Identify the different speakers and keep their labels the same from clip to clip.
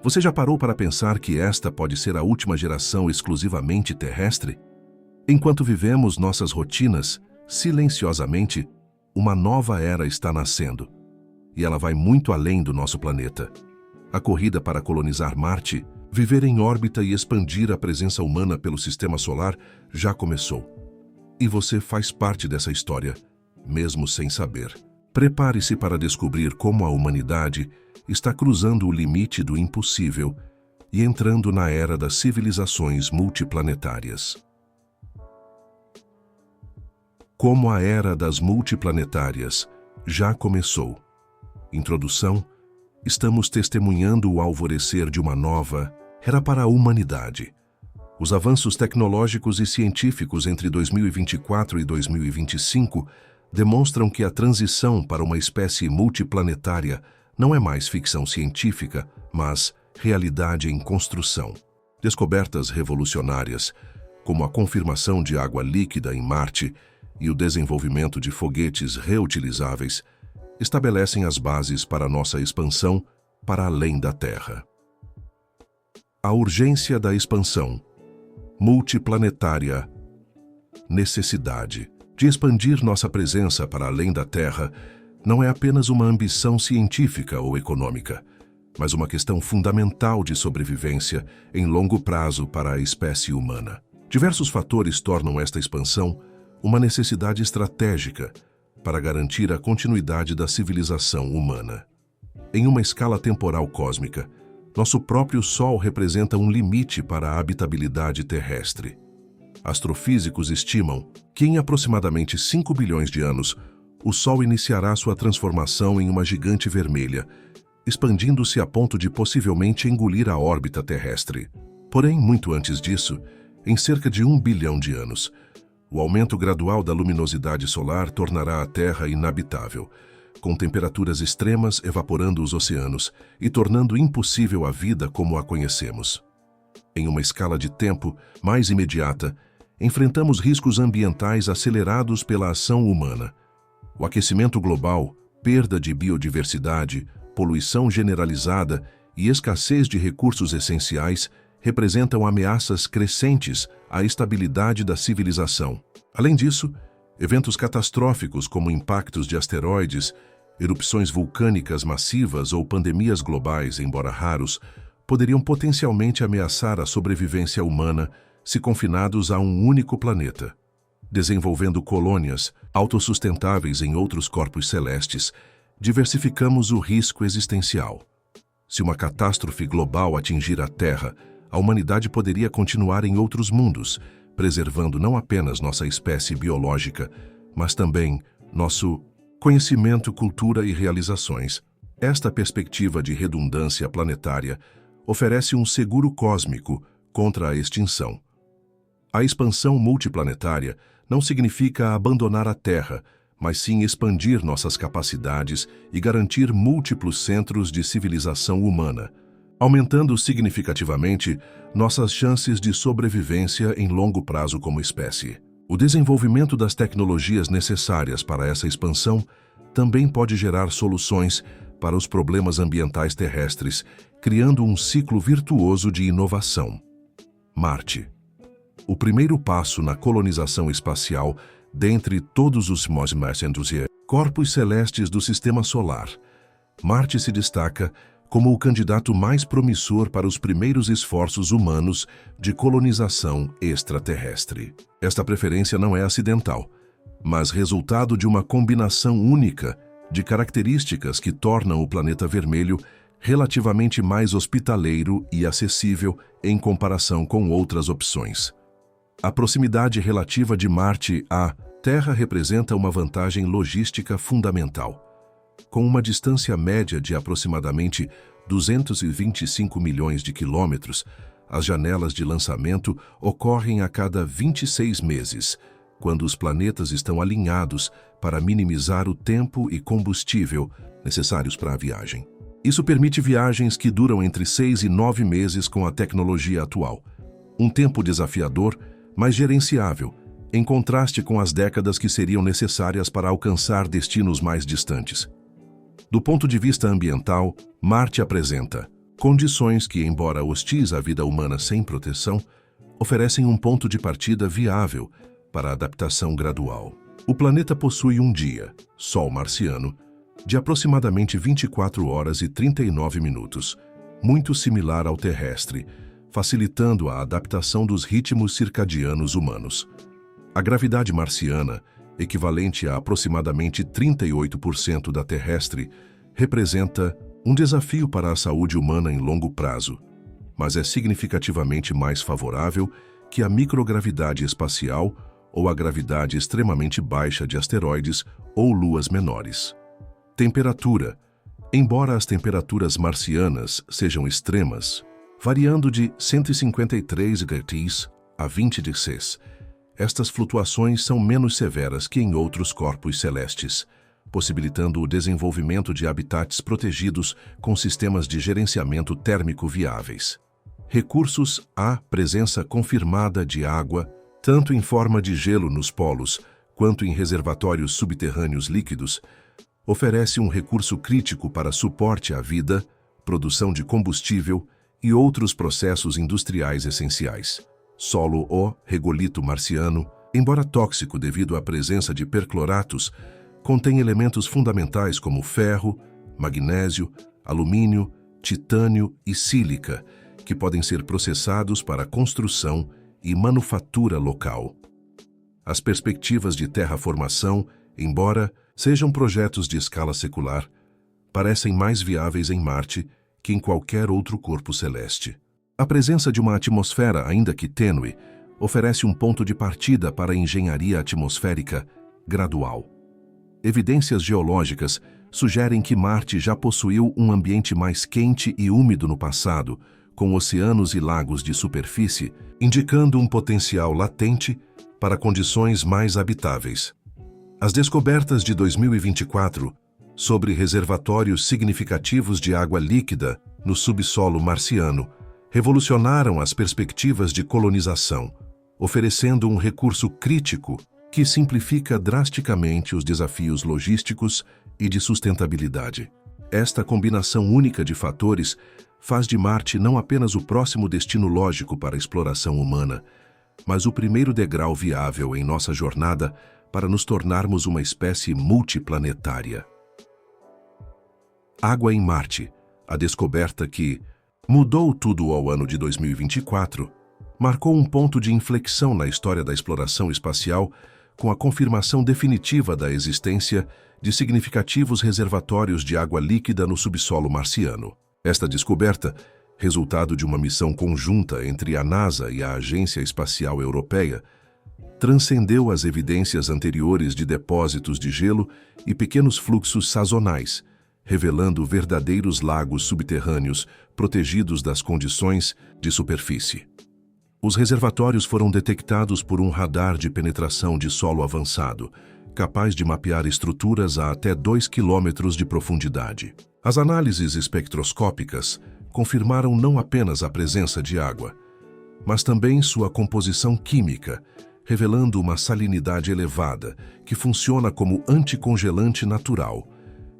Speaker 1: Você já parou para pensar que esta pode ser a última geração exclusivamente terrestre? Enquanto vivemos nossas rotinas, silenciosamente, uma nova era está nascendo. E ela vai muito além do nosso planeta. A corrida para colonizar Marte, viver em órbita e expandir a presença humana pelo sistema solar já começou. E você faz parte dessa história, mesmo sem saber. Prepare-se para descobrir como a humanidade está cruzando o limite do impossível e entrando na era das civilizações multiplanetárias. Como a era das multiplanetárias já começou. Introdução: estamos testemunhando o alvorecer de uma nova era para a humanidade. Os avanços tecnológicos e científicos entre 2024 e 2025 demonstram que a transição para uma espécie multiplanetária não é mais ficção científica, mas realidade em construção. Descobertas revolucionárias, como a confirmação de água líquida em Marte e o desenvolvimento de foguetes reutilizáveis, estabelecem as bases para nossa expansão para além da Terra. A urgência da expansão multiplanetária, necessidade de expandir nossa presença para além da Terra não é apenas uma ambição científica ou econômica, mas uma questão fundamental de sobrevivência em longo prazo para a espécie humana. Diversos fatores tornam esta expansão uma necessidade estratégica para garantir a continuidade da civilização humana. Em uma escala temporal cósmica, nosso próprio Sol representa um limite para a habitabilidade terrestre. Astrofísicos estimam que em aproximadamente 5 bilhões de anos, o Sol iniciará sua transformação em uma gigante vermelha, expandindo-se a ponto de possivelmente engolir a órbita terrestre. Porém, muito antes disso, em cerca de 1 bilhão de anos, o aumento gradual da luminosidade solar tornará a Terra inabitável, com temperaturas extremas evaporando os oceanos e tornando impossível a vida como a conhecemos. Em uma escala de tempo mais imediata, enfrentamos riscos ambientais acelerados pela ação humana. O aquecimento global, perda de biodiversidade, poluição generalizada e escassez de recursos essenciais representam ameaças crescentes à estabilidade da civilização. Além disso, eventos catastróficos como impactos de asteroides, erupções vulcânicas massivas ou pandemias globais, embora raros, poderiam potencialmente ameaçar a sobrevivência humana se confinados a um único planeta. Desenvolvendo colônias autossustentáveis em outros corpos celestes, diversificamos o risco existencial. Se uma catástrofe global atingir a Terra, a humanidade poderia continuar em outros mundos, preservando não apenas nossa espécie biológica, mas também nosso conhecimento, cultura e realizações. Esta perspectiva de redundância planetária oferece um seguro cósmico contra a extinção. A expansão multiplanetária não significa abandonar a Terra, mas sim expandir nossas capacidades e garantir múltiplos centros de civilização humana, aumentando significativamente nossas chances de sobrevivência em longo prazo como espécie. O desenvolvimento das tecnologias necessárias para essa expansão também pode gerar soluções para os problemas ambientais terrestres, criando um ciclo virtuoso de inovação. Marte. O primeiro passo na colonização espacial dentre todos os corpos celestes do Sistema Solar. Marte se destaca como o candidato mais promissor para os primeiros esforços humanos de colonização extraterrestre. Esta preferência não é acidental, mas resultado de uma combinação única de características que tornam o planeta vermelho relativamente mais hospitaleiro e acessível em comparação com outras opções. A proximidade relativa de Marte à Terra representa uma vantagem logística fundamental. Com uma distância média de aproximadamente 225 milhões de quilômetros, as janelas de lançamento ocorrem a cada 26 meses, quando os planetas estão alinhados para minimizar o tempo e combustível necessários para a viagem. Isso permite viagens que duram entre 6 e 9 meses com a tecnologia atual. Um tempo desafiador, mas gerenciável, em contraste com as décadas que seriam necessárias para alcançar destinos mais distantes. Do ponto de vista ambiental, Marte apresenta Condições que, embora hostis à vida humana sem proteção, oferecem um ponto de partida viável para a adaptação gradual. O planeta possui um dia, Sol marciano, de aproximadamente 24 horas e 39 minutos, muito similar ao terrestre, facilitando a adaptação dos ritmos circadianos humanos. A gravidade marciana, equivalente a aproximadamente 38% da terrestre, representa um desafio para a saúde humana em longo prazo, mas é significativamente mais favorável que a microgravidade espacial ou a gravidade extremamente baixa de asteroides ou luas menores. Temperatura. Embora as temperaturas marcianas sejam extremas, variando de 153 graus a 20 degrees, estas flutuações são menos severas que em outros corpos celestes, possibilitando o desenvolvimento de habitats protegidos com sistemas de gerenciamento térmico viáveis. Recursos. Há presença confirmada de água, tanto em forma de gelo nos polos, quanto em reservatórios subterrâneos líquidos, oferece um recurso crítico para suporte à vida, produção de combustível e outros processos industriais essenciais. Solo. O regolito marciano, embora tóxico devido à presença de percloratos, contém elementos fundamentais como ferro, magnésio, alumínio, titânio e sílica, que podem ser processados para construção e manufatura local. As perspectivas de terraformação, embora sejam projetos de escala secular, parecem mais viáveis em Marte que em qualquer outro corpo celeste. A presença de uma atmosfera, ainda que tênue, oferece um ponto de partida para a engenharia atmosférica gradual. Evidências geológicas sugerem que Marte já possuiu um ambiente mais quente e úmido no passado, com oceanos e lagos de superfície, indicando um potencial latente para condições mais habitáveis. As descobertas de 2024 sobre reservatórios significativos de água líquida no subsolo marciano revolucionaram as perspectivas de colonização, oferecendo um recurso crítico que simplifica drasticamente os desafios logísticos e de sustentabilidade. Esta combinação única de fatores faz de Marte não apenas o próximo destino lógico para a exploração humana, mas o primeiro degrau viável em nossa jornada para nos tornarmos uma espécie multiplanetária. Água em Marte, a descoberta que mudou tudo ao ano de 2024, marcou um ponto de inflexão na história da exploração espacial com a confirmação definitiva da existência de significativos reservatórios de água líquida no subsolo marciano. Esta descoberta, resultado de uma missão conjunta entre a NASA e a Agência Espacial Europeia, transcendeu as evidências anteriores de depósitos de gelo e pequenos fluxos sazonais, revelando verdadeiros lagos subterrâneos protegidos das condições de superfície. Os reservatórios foram detectados por um radar de penetração de solo avançado, capaz de mapear estruturas a até 2 quilômetros de profundidade. As análises espectroscópicas confirmaram não apenas a presença de água, mas também sua composição química, revelando uma salinidade elevada que funciona como anticongelante natural,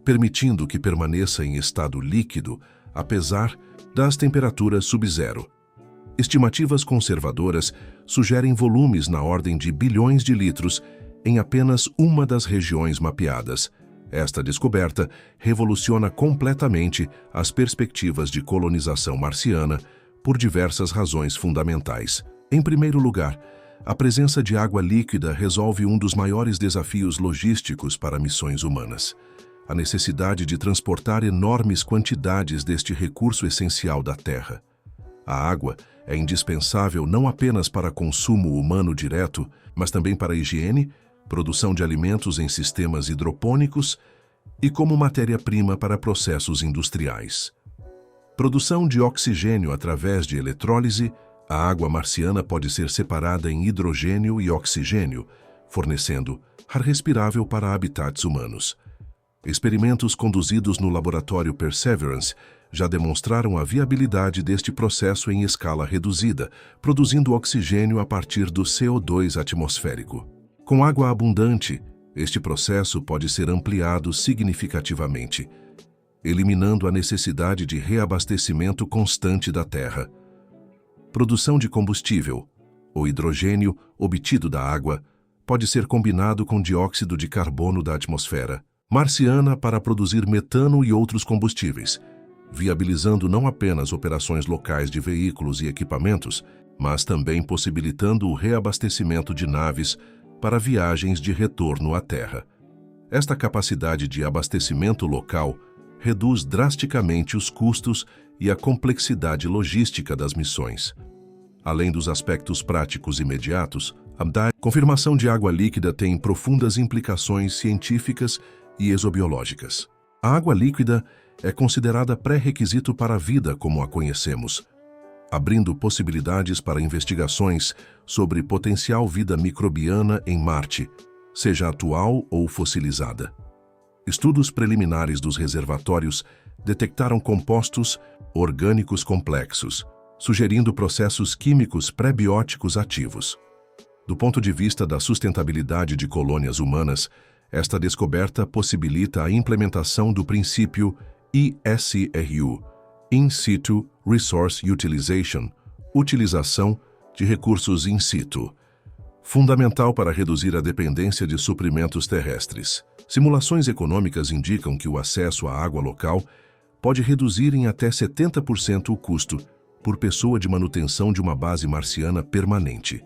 Speaker 1: permitindo que permaneça em estado líquido apesar das temperaturas sub-zero. Estimativas conservadoras sugerem volumes na ordem de bilhões de litros em apenas uma das regiões mapeadas. Esta descoberta revoluciona completamente as perspectivas de colonização marciana por diversas razões fundamentais. Em primeiro lugar, a presença de água líquida resolve um dos maiores desafios logísticos para missões humanas: a necessidade de transportar enormes quantidades deste recurso essencial da Terra. A água é indispensável não apenas para consumo humano direto, mas também para a higiene, produção de alimentos em sistemas hidropônicos e como matéria-prima para processos industriais. Produção de oxigênio através de eletrólise. A água marciana pode ser separada em hidrogênio e oxigênio, fornecendo ar respirável para habitats humanos. Experimentos conduzidos no laboratório Perseverance já demonstraram a viabilidade deste processo em escala reduzida, produzindo oxigênio a partir do CO2 atmosférico. Com água abundante, este processo pode ser ampliado significativamente. eliminando a necessidade de reabastecimento constante da Terra. Produção de combustível. O hidrogênio obtido da água pode ser combinado com dióxido de carbono da atmosfera marciana para produzir metano e outros combustíveis, viabilizando não apenas operações locais de veículos e equipamentos, mas também possibilitando o reabastecimento de naves para viagens de retorno à Terra. Esta capacidade de abastecimento local reduz drasticamente os custos e a complexidade logística das missões. Além dos aspectos práticos imediatos, a confirmação de água líquida tem profundas implicações científicas e exobiológicas. A água líquida é considerada pré-requisito para a vida como a conhecemos, abrindo possibilidades para investigações sobre potencial vida microbiana em Marte, seja atual ou fossilizada. Estudos preliminares dos reservatórios detectaram compostos orgânicos complexos, sugerindo processos químicos pré-bióticos ativos. Do ponto de vista da sustentabilidade de colônias humanas, esta descoberta possibilita a implementação do princípio ISRU, In Situ Resource Utilization, utilização de recursos in situ, fundamental para reduzir a dependência de suprimentos terrestres. Simulações econômicas indicam que o acesso à água local pode reduzir em até 70% o custo por pessoa de manutenção de uma base marciana permanente.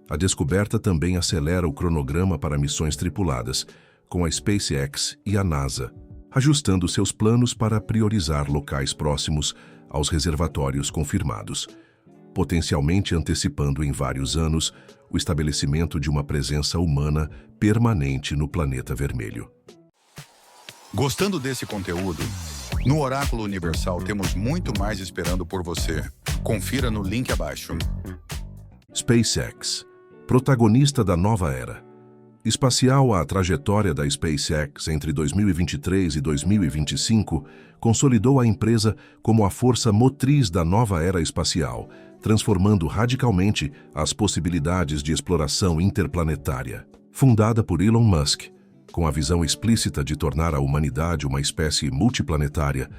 Speaker 1: A descoberta também acelera o cronograma para missões tripuladas, com a SpaceX e a NASA, ajustando seus planos para priorizar locais próximos aos reservatórios confirmados, potencialmente antecipando em vários anos o estabelecimento de uma presença humana permanente no planeta vermelho.
Speaker 2: Gostando desse conteúdo? No Oráculo Universal temos muito mais esperando por você. Confira no link abaixo.
Speaker 1: SpaceX, protagonista da nova era. Espacial, a trajetória da SpaceX entre 2023 e 2025 consolidou a empresa como a força motriz da nova era espacial, transformando radicalmente as possibilidades de exploração interplanetária. Fundada por Elon Musk, com a visão explícita de tornar a humanidade uma espécie multiplanetária,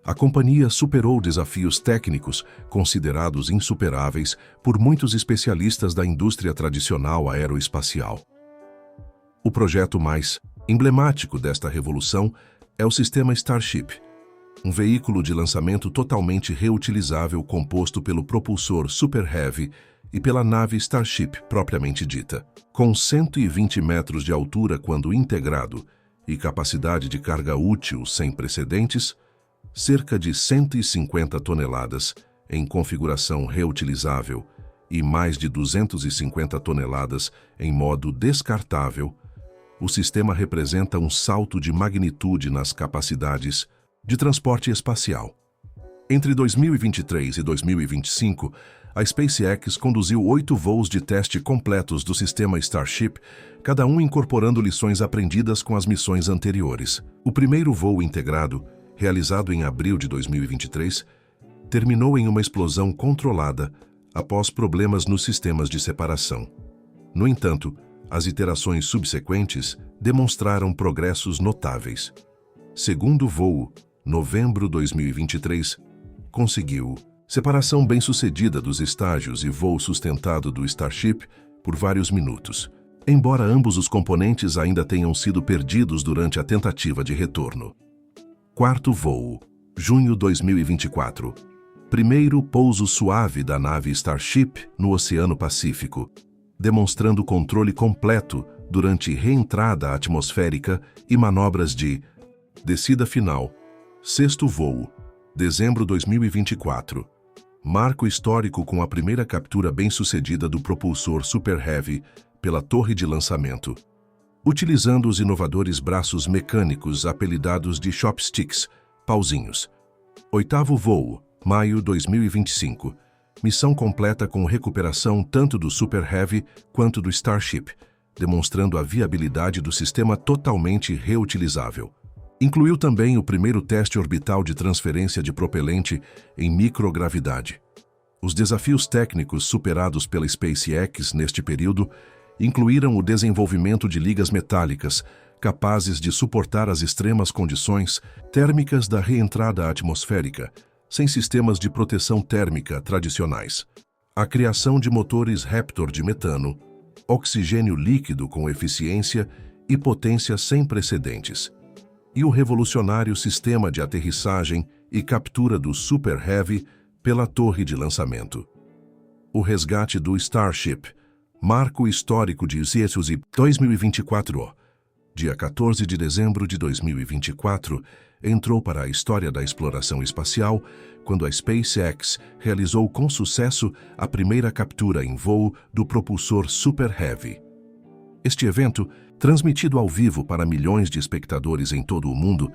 Speaker 1: a companhia superou desafios técnicos considerados insuperáveis por muitos especialistas da indústria tradicional aeroespacial. O projeto mais emblemático desta revolução é o sistema Starship, um veículo de lançamento totalmente reutilizável composto pelo propulsor Super Heavy e pela nave Starship propriamente dita. Com 120 metros de altura quando integrado e capacidade de carga útil sem precedentes, cerca de 150 toneladas em configuração reutilizável e mais de 250 toneladas em modo descartável, o sistema representa um salto de magnitude nas capacidades de transporte espacial. Entre 2023 e 2025, a SpaceX conduziu 8 voos de teste completos do sistema Starship, cada um incorporando lições aprendidas com as missões anteriores. O primeiro voo integrado, realizado em abril de 2023, terminou em uma explosão controlada após problemas nos sistemas de separação. No entanto, as iterações subsequentes demonstraram progressos notáveis. Segundo voo, novembro de 2023, conseguiu separação bem-sucedida dos estágios e voo sustentado do Starship por vários minutos, embora ambos os componentes ainda tenham sido perdidos durante a tentativa de retorno. Quarto voo, junho de 2024. Primeiro pouso suave da nave Starship no Oceano Pacífico, demonstrando controle completo durante reentrada atmosférica e manobras de descida final. Sexto voo, dezembro de 2024. Marco histórico com a primeira captura bem-sucedida do propulsor Super Heavy pela torre de lançamento, utilizando os inovadores braços mecânicos apelidados de chopsticks, pauzinhos. Oitavo voo, maio de 2025. Missão completa com recuperação tanto do Super Heavy quanto do Starship, demonstrando a viabilidade do sistema totalmente reutilizável. Incluiu também o primeiro teste orbital de transferência de propelente em microgravidade. Os desafios técnicos superados pela SpaceX neste período incluíram o desenvolvimento de ligas metálicas capazes de suportar as extremas condições térmicas da reentrada atmosférica, sem sistemas de proteção térmica tradicionais. A criação de motores Raptor de metano, oxigênio líquido com eficiência e potência sem precedentes, e o revolucionário sistema de aterrissagem e captura do Super Heavy pela torre de lançamento. O resgate do Starship, marco histórico de 2024. Dia 14 de dezembro de 2024, entrou para a história da exploração espacial quando a SpaceX realizou com sucesso a primeira captura em voo do propulsor Super Heavy. Este evento, transmitido ao vivo para milhões de espectadores em todo o mundo,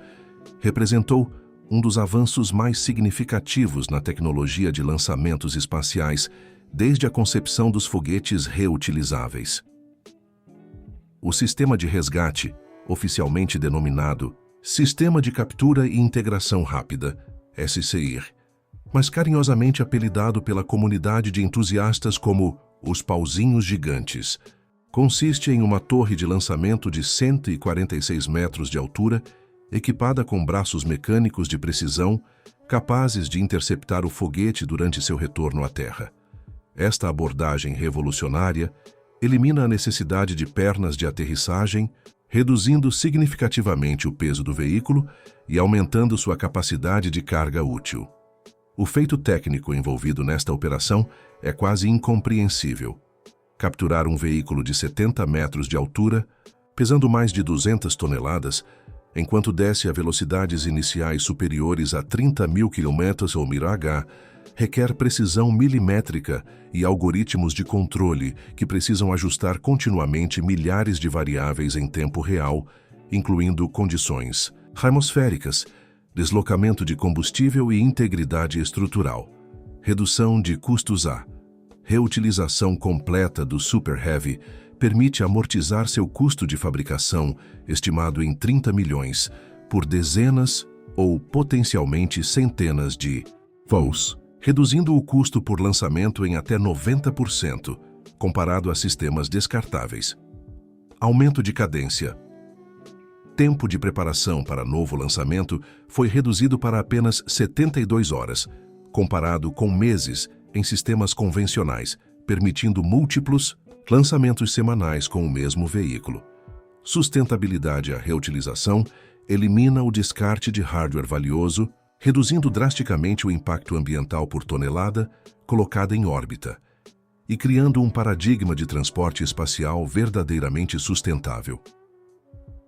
Speaker 1: representou um dos avanços mais significativos na tecnologia de lançamentos espaciais desde a concepção dos foguetes reutilizáveis. O sistema de resgate, oficialmente denominado Sistema de Captura e Integração Rápida, SCIR, mas carinhosamente apelidado pela comunidade de entusiastas como os pauzinhos gigantes, consiste em uma torre de lançamento de 146 metros de altura, equipada com braços mecânicos de precisão, capazes de interceptar o foguete durante seu retorno à Terra. Esta abordagem revolucionária elimina a necessidade de pernas de aterrissagem, reduzindo significativamente o peso do veículo e aumentando sua capacidade de carga útil. O feito técnico envolvido nesta operação é quase incompreensível. Capturar um veículo de 70 metros de altura, pesando mais de 200 toneladas, enquanto desce a velocidades iniciais superiores a 30.000 km ou mph, requer precisão milimétrica e algoritmos de controle que precisam ajustar continuamente milhares de variáveis em tempo real, incluindo condições atmosféricas, deslocamento de combustível e integridade estrutural, redução de custos. A reutilização completa do Super Heavy permite amortizar seu custo de fabricação, estimado em 30 milhões, por dezenas ou potencialmente centenas de voos, reduzindo o custo por lançamento em até 90%, comparado a sistemas descartáveis. Aumento de cadência. Tempo de preparação para novo lançamento foi reduzido para apenas 72 horas, comparado com meses em sistemas convencionais, permitindo múltiplos lançamentos semanais com o mesmo veículo. Sustentabilidade. A reutilização elimina o descarte de hardware valioso, reduzindo drasticamente o impacto ambiental por tonelada colocada em órbita e criando um paradigma de transporte espacial verdadeiramente sustentável.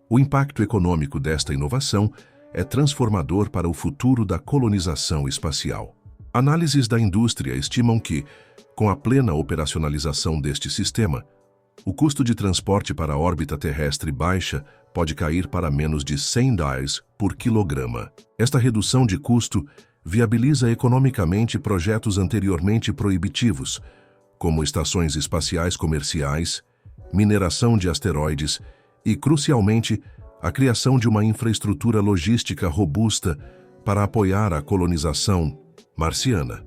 Speaker 1: O impacto econômico desta inovação é transformador para o futuro da colonização espacial. Análises da indústria estimam que, com a plena operacionalização deste sistema, o custo de transporte para a órbita terrestre baixa pode cair para menos de $100 por quilograma. Esta redução de custo viabiliza economicamente projetos anteriormente proibitivos, como estações espaciais comerciais, mineração de asteroides e, crucialmente, a criação de uma infraestrutura logística robusta para apoiar a colonização marciana.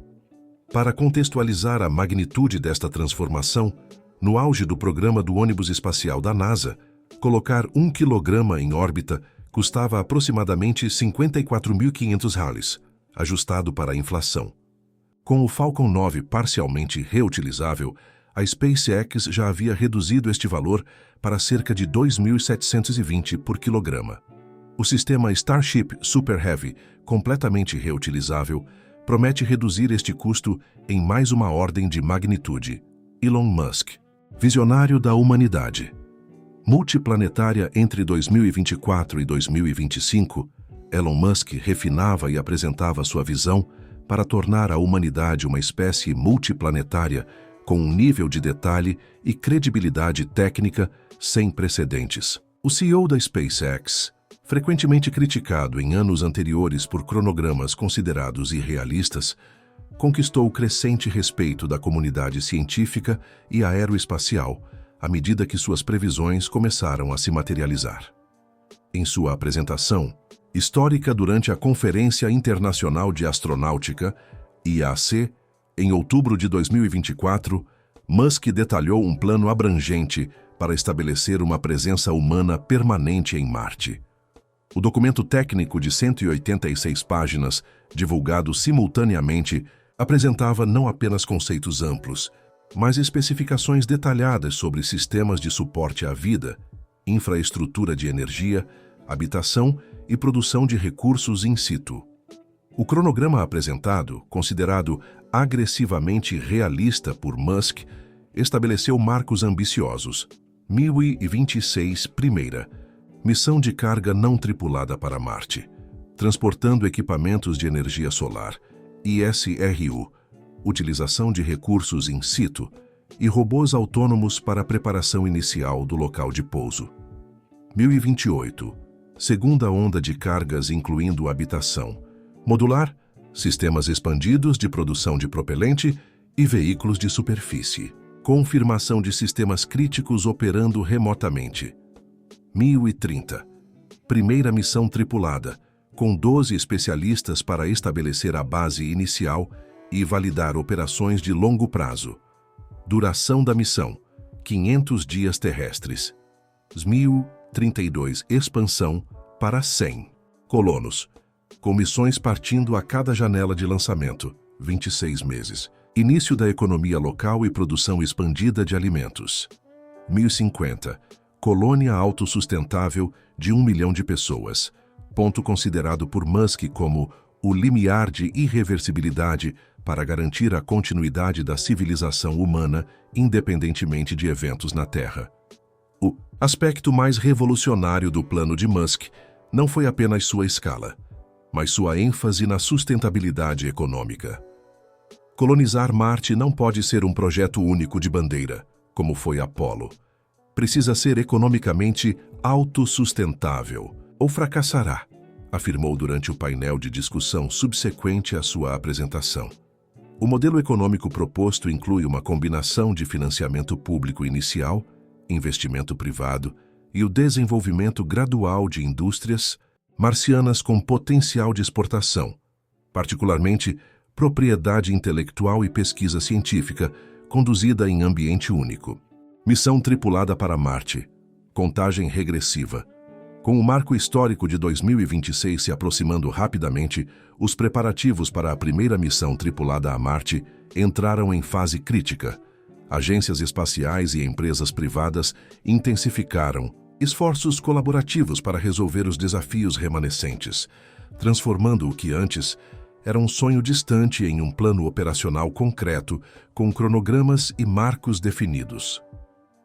Speaker 1: Para contextualizar a magnitude desta transformação, no auge do programa do ônibus espacial da NASA, colocar 1 quilograma em órbita custava aproximadamente $54.500, ajustado para a inflação. Com o Falcon 9 parcialmente reutilizável, a SpaceX já havia reduzido este valor para cerca de $2.720 por quilograma. O sistema Starship Super Heavy, completamente reutilizável, promete reduzir este custo em mais uma ordem de magnitude. Elon Musk, visionário da humanidade. Multiplanetária. Entre 2024 e 2025, Elon Musk refinava e apresentava sua visão para tornar a humanidade uma espécie multiplanetária com um nível de detalhe e credibilidade técnica sem precedentes. O CEO da SpaceX, frequentemente criticado em anos anteriores por cronogramas considerados irrealistas, conquistou o crescente respeito da comunidade científica e aeroespacial à medida que suas previsões começaram a se materializar. Em sua apresentação, histórica durante a Conferência Internacional de Astronáutica, IAC, em outubro de 2024, Musk detalhou um plano abrangente para estabelecer uma presença humana permanente em Marte. O documento técnico de 186 páginas, divulgado simultaneamente, apresentava não apenas conceitos amplos, mas especificações detalhadas sobre sistemas de suporte à vida, infraestrutura de energia, habitação e produção de recursos in situ. O cronograma apresentado, considerado agressivamente realista por Musk, estabeleceu marcos ambiciosos. 1026, primeira, missão de carga não tripulada para Marte, transportando equipamentos de energia solar, ISRU, utilização de recursos in situ e robôs autônomos para a preparação inicial do local de pouso. 1028, segunda onda de cargas incluindo habitação, modular, sistemas expandidos de produção de propelente e veículos de superfície. Confirmação de sistemas críticos operando remotamente. 1030. Primeira missão tripulada, com 12 especialistas para estabelecer a base inicial e validar operações de longo prazo. Duração da missão, 500 dias terrestres. 1032. Expansão para 100 colonos, com missões partindo a cada janela de lançamento, 26 meses. Início da economia local e produção expandida de alimentos. 1050. Colônia autossustentável de 1 milhão de pessoas. Ponto considerado por Musk como o limiar de irreversibilidade para garantir a continuidade da civilização humana independentemente de eventos na Terra. O aspecto mais revolucionário do plano de Musk não foi apenas sua escala, mas sua ênfase na sustentabilidade econômica. Colonizar Marte não pode ser um projeto único de bandeira, como foi Apollo. Precisa ser economicamente autossustentável, ou fracassará, afirmou durante o painel de discussão subsequente à sua apresentação. O modelo econômico proposto inclui uma combinação de financiamento público inicial, investimento privado e o desenvolvimento gradual de indústrias marcianas com potencial de exportação, particularmente propriedade intelectual e pesquisa científica, conduzida em ambiente único. Missão tripulada para Marte. Contagem regressiva. Com o marco histórico de 2026 se aproximando rapidamente, os preparativos para a primeira missão tripulada a Marte entraram em fase crítica. Agências espaciais e empresas privadas intensificaram esforços colaborativos para resolver os desafios remanescentes, transformando o que antes era um sonho distante em um plano operacional concreto, com cronogramas e marcos definidos.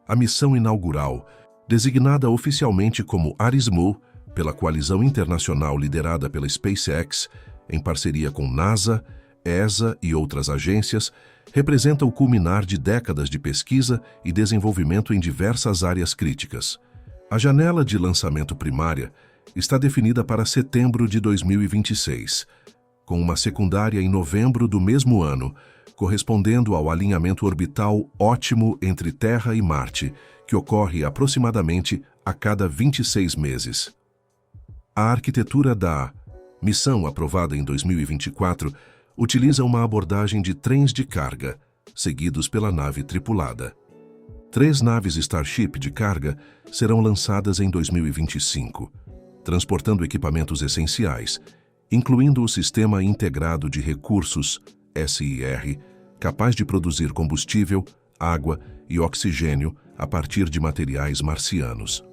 Speaker 1: A missão inaugural, designada oficialmente como ARISMO, pela coalizão internacional liderada pela SpaceX, em parceria com NASA, ESA e outras agências, representa o culminar de décadas de pesquisa e desenvolvimento em diversas áreas críticas. A janela de lançamento primária está definida para setembro de 2026, com uma secundária em novembro do mesmo ano, correspondendo ao alinhamento orbital ótimo entre Terra e Marte, que ocorre aproximadamente a cada 26 meses. A arquitetura da missão, aprovada em 2024, utiliza uma abordagem de trens de carga, seguidos pela nave tripulada. 3 naves Starship de carga serão lançadas em 2025, transportando equipamentos essenciais, incluindo o Sistema Integrado de Recursos, SIR, capaz de produzir combustível, água e oxigênio a partir de materiais marcianos.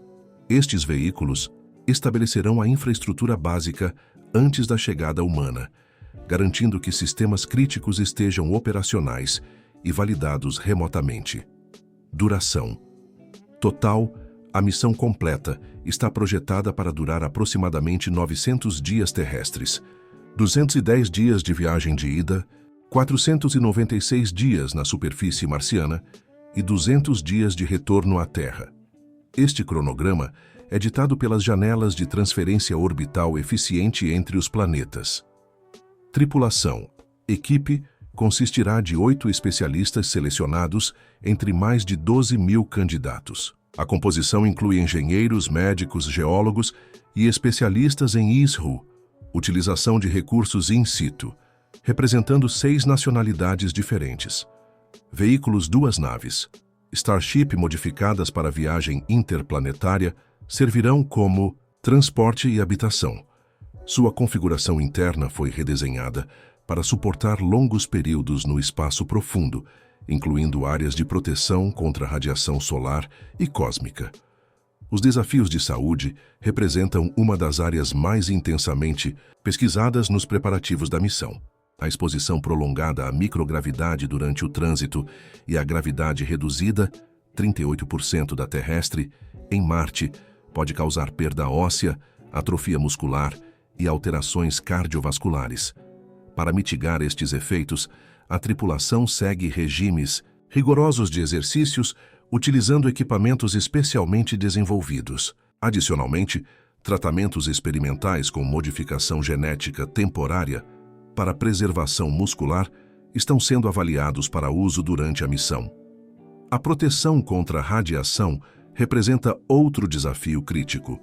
Speaker 1: Estes veículos estabelecerão a infraestrutura básica antes da chegada humana, garantindo que sistemas críticos estejam operacionais e validados remotamente. Duração. Total, a missão completa está projetada para durar aproximadamente 900 dias terrestres, 210 dias de viagem de ida, 496 dias na superfície marciana e 200 dias de retorno à Terra. Este cronograma é ditado pelas janelas de transferência orbital eficiente entre os planetas. Tripulação. Equipe consistirá de 8 especialistas selecionados entre mais de 12 mil candidatos. A composição inclui engenheiros, médicos, geólogos e especialistas em ISRU, utilização de recursos in situ, representando 6 nacionalidades diferentes. Veículos 2 naves, Starship modificadas para viagem interplanetária servirão como transporte e habitação. Sua configuração interna foi redesenhada para suportar longos períodos no espaço profundo, incluindo áreas de proteção contra radiação solar e cósmica. Os desafios de saúde representam uma das áreas mais intensamente pesquisadas nos preparativos da missão. A exposição prolongada à microgravidade durante o trânsito e à gravidade reduzida, 38% da terrestre, em Marte, pode causar perda óssea, atrofia muscular e alterações cardiovasculares. Para mitigar estes efeitos, a tripulação segue regimes rigorosos de exercícios, utilizando equipamentos especialmente desenvolvidos. Adicionalmente, tratamentos experimentais com modificação genética temporária para preservação muscular estão sendo avaliados para uso durante a missão. A proteção contra radiação representa outro desafio crítico.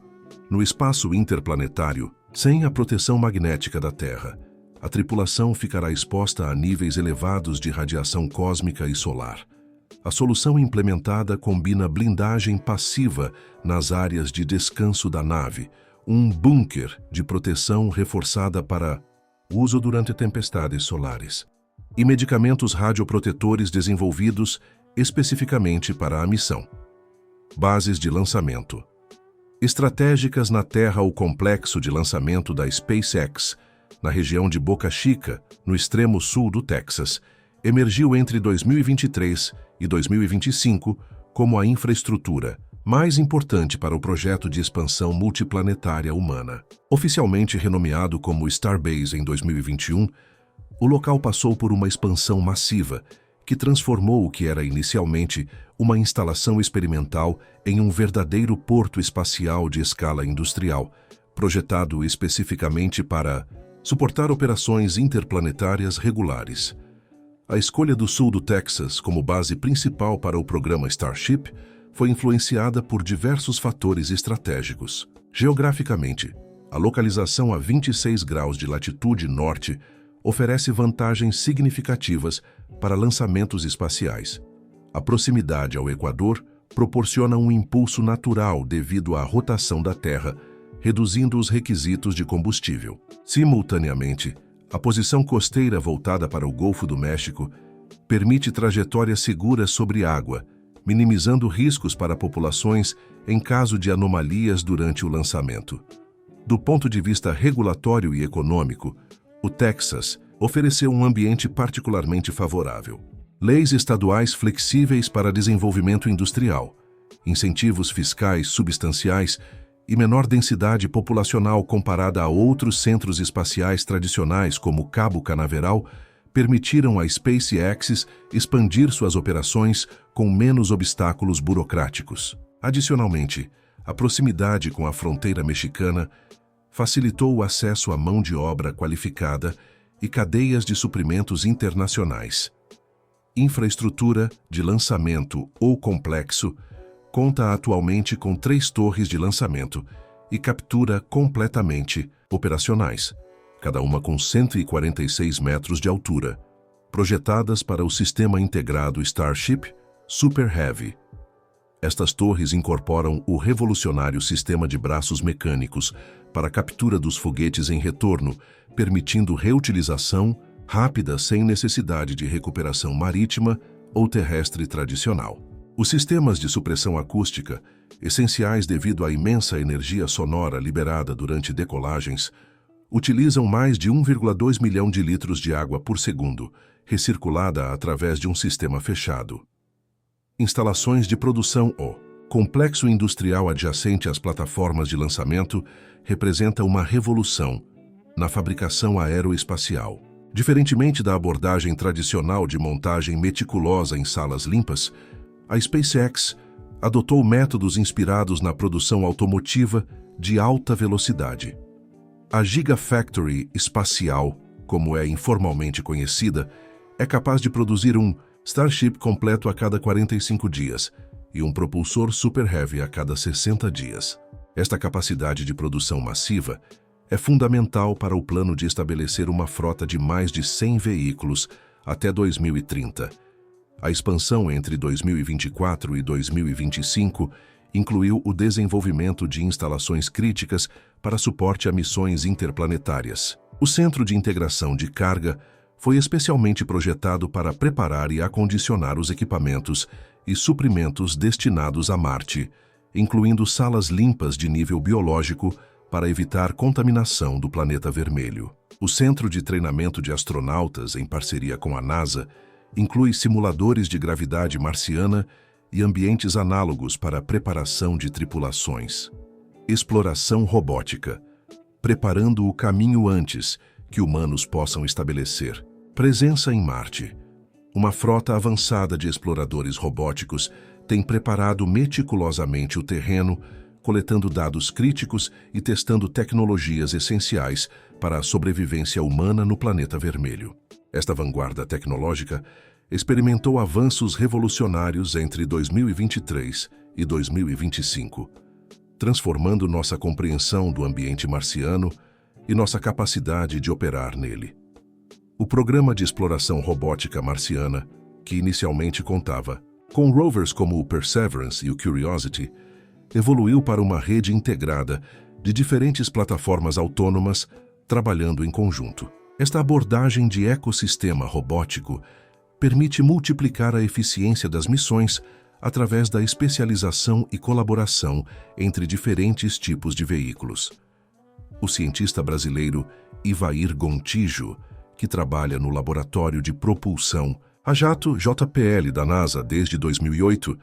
Speaker 1: No espaço interplanetário, sem a proteção magnética da Terra, a tripulação ficará exposta a níveis elevados de radiação cósmica e solar. A solução implementada combina blindagem passiva nas áreas de descanso da nave, um bunker de proteção reforçada para uso durante tempestades solares, e medicamentos radioprotetores desenvolvidos especificamente para a missão. Bases de lançamento. Estratégicas na Terra. O complexo de lançamento da SpaceX, na região de Boca Chica, no extremo sul do Texas, emergiu entre 2023 e 2025 como a infraestrutura mais importante para o projeto de expansão multiplanetária humana. Oficialmente renomeado como Starbase em 2021, o local passou por uma expansão massiva que transformou o que era inicialmente uma instalação experimental em um verdadeiro porto espacial de escala industrial, projetado especificamente para suportar operações interplanetárias regulares. A escolha do sul do Texas como base principal para o programa Starship foi influenciada por diversos fatores estratégicos. Geograficamente, a localização a 26 graus de latitude norte oferece vantagens significativas para lançamentos espaciais. A proximidade ao Equador proporciona um impulso natural devido à rotação da Terra, reduzindo os requisitos de combustível. Simultaneamente, a posição costeira voltada para o Golfo do México permite trajetórias seguras sobre água, minimizando riscos para populações em caso de anomalias durante o lançamento. Do ponto de vista regulatório e econômico, o Texas ofereceu um ambiente particularmente favorável. Leis estaduais flexíveis para desenvolvimento industrial, incentivos fiscais substanciais e menor densidade populacional comparada a outros centros espaciais tradicionais como Cabo Canaveral permitiram à SpaceX expandir suas operações com menos obstáculos burocráticos. Adicionalmente, a proximidade com a fronteira mexicana facilitou o acesso à mão de obra qualificada e cadeias de suprimentos internacionais. Infraestrutura de lançamento ou complexo conta atualmente com 3 torres de lançamento e captura completamente operacionais, cada uma com 146 metros de altura, projetadas para o sistema integrado Starship Super Heavy. Estas torres incorporam o revolucionário sistema de braços mecânicos para a captura dos foguetes em retorno, permitindo reutilização rápida sem necessidade de recuperação marítima ou terrestre tradicional. Os sistemas de supressão acústica, essenciais devido à imensa energia sonora liberada durante decolagens, utilizam mais de 1,2 milhão de litros de água por segundo, recirculada através de um sistema fechado. Instalações de produção. O complexo industrial adjacente às plataformas de lançamento representa uma revolução na fabricação aeroespacial. Diferentemente da abordagem tradicional de montagem meticulosa em salas limpas, a SpaceX adotou métodos inspirados na produção automotiva de alta velocidade. A Gigafactory espacial, como é informalmente conhecida, é capaz de produzir um Starship completo a cada 45 dias e um propulsor Super Heavy a cada 60 dias. Esta capacidade de produção massiva é fundamental para o plano de estabelecer uma frota de mais de 100 veículos até 2030. A expansão entre 2024 e 2025 incluiu o desenvolvimento de instalações críticas para suporte a missões interplanetárias. O Centro de Integração de Carga foi especialmente projetado para preparar e acondicionar os equipamentos e suprimentos destinados a Marte, incluindo salas limpas de nível biológico para evitar contaminação do planeta vermelho. O Centro de Treinamento de Astronautas, em parceria com a NASA, inclui simuladores de gravidade marciana e ambientes análogos para a preparação de tripulações. Exploração robótica, preparando o caminho antes que humanos possam estabelecer. Presença em Marte. Uma frota avançada de exploradores robóticos tem preparado meticulosamente o terreno, coletando dados críticos e testando tecnologias essenciais para a sobrevivência humana no planeta vermelho. Esta vanguarda tecnológica experimentou avanços revolucionários entre 2023 e 2025, transformando nossa compreensão do ambiente marciano e nossa capacidade de operar nele. O programa de exploração robótica marciana, que inicialmente contava com rovers como o Perseverance e o Curiosity, evoluiu para uma rede integrada de diferentes plataformas autônomas trabalhando em conjunto. Esta abordagem de ecossistema robótico permite multiplicar a eficiência das missões através da especialização e colaboração entre diferentes tipos de veículos. O cientista brasileiro Ivair Gontijo, que trabalha no Laboratório de Propulsão, a jato JPL da NASA desde 2008,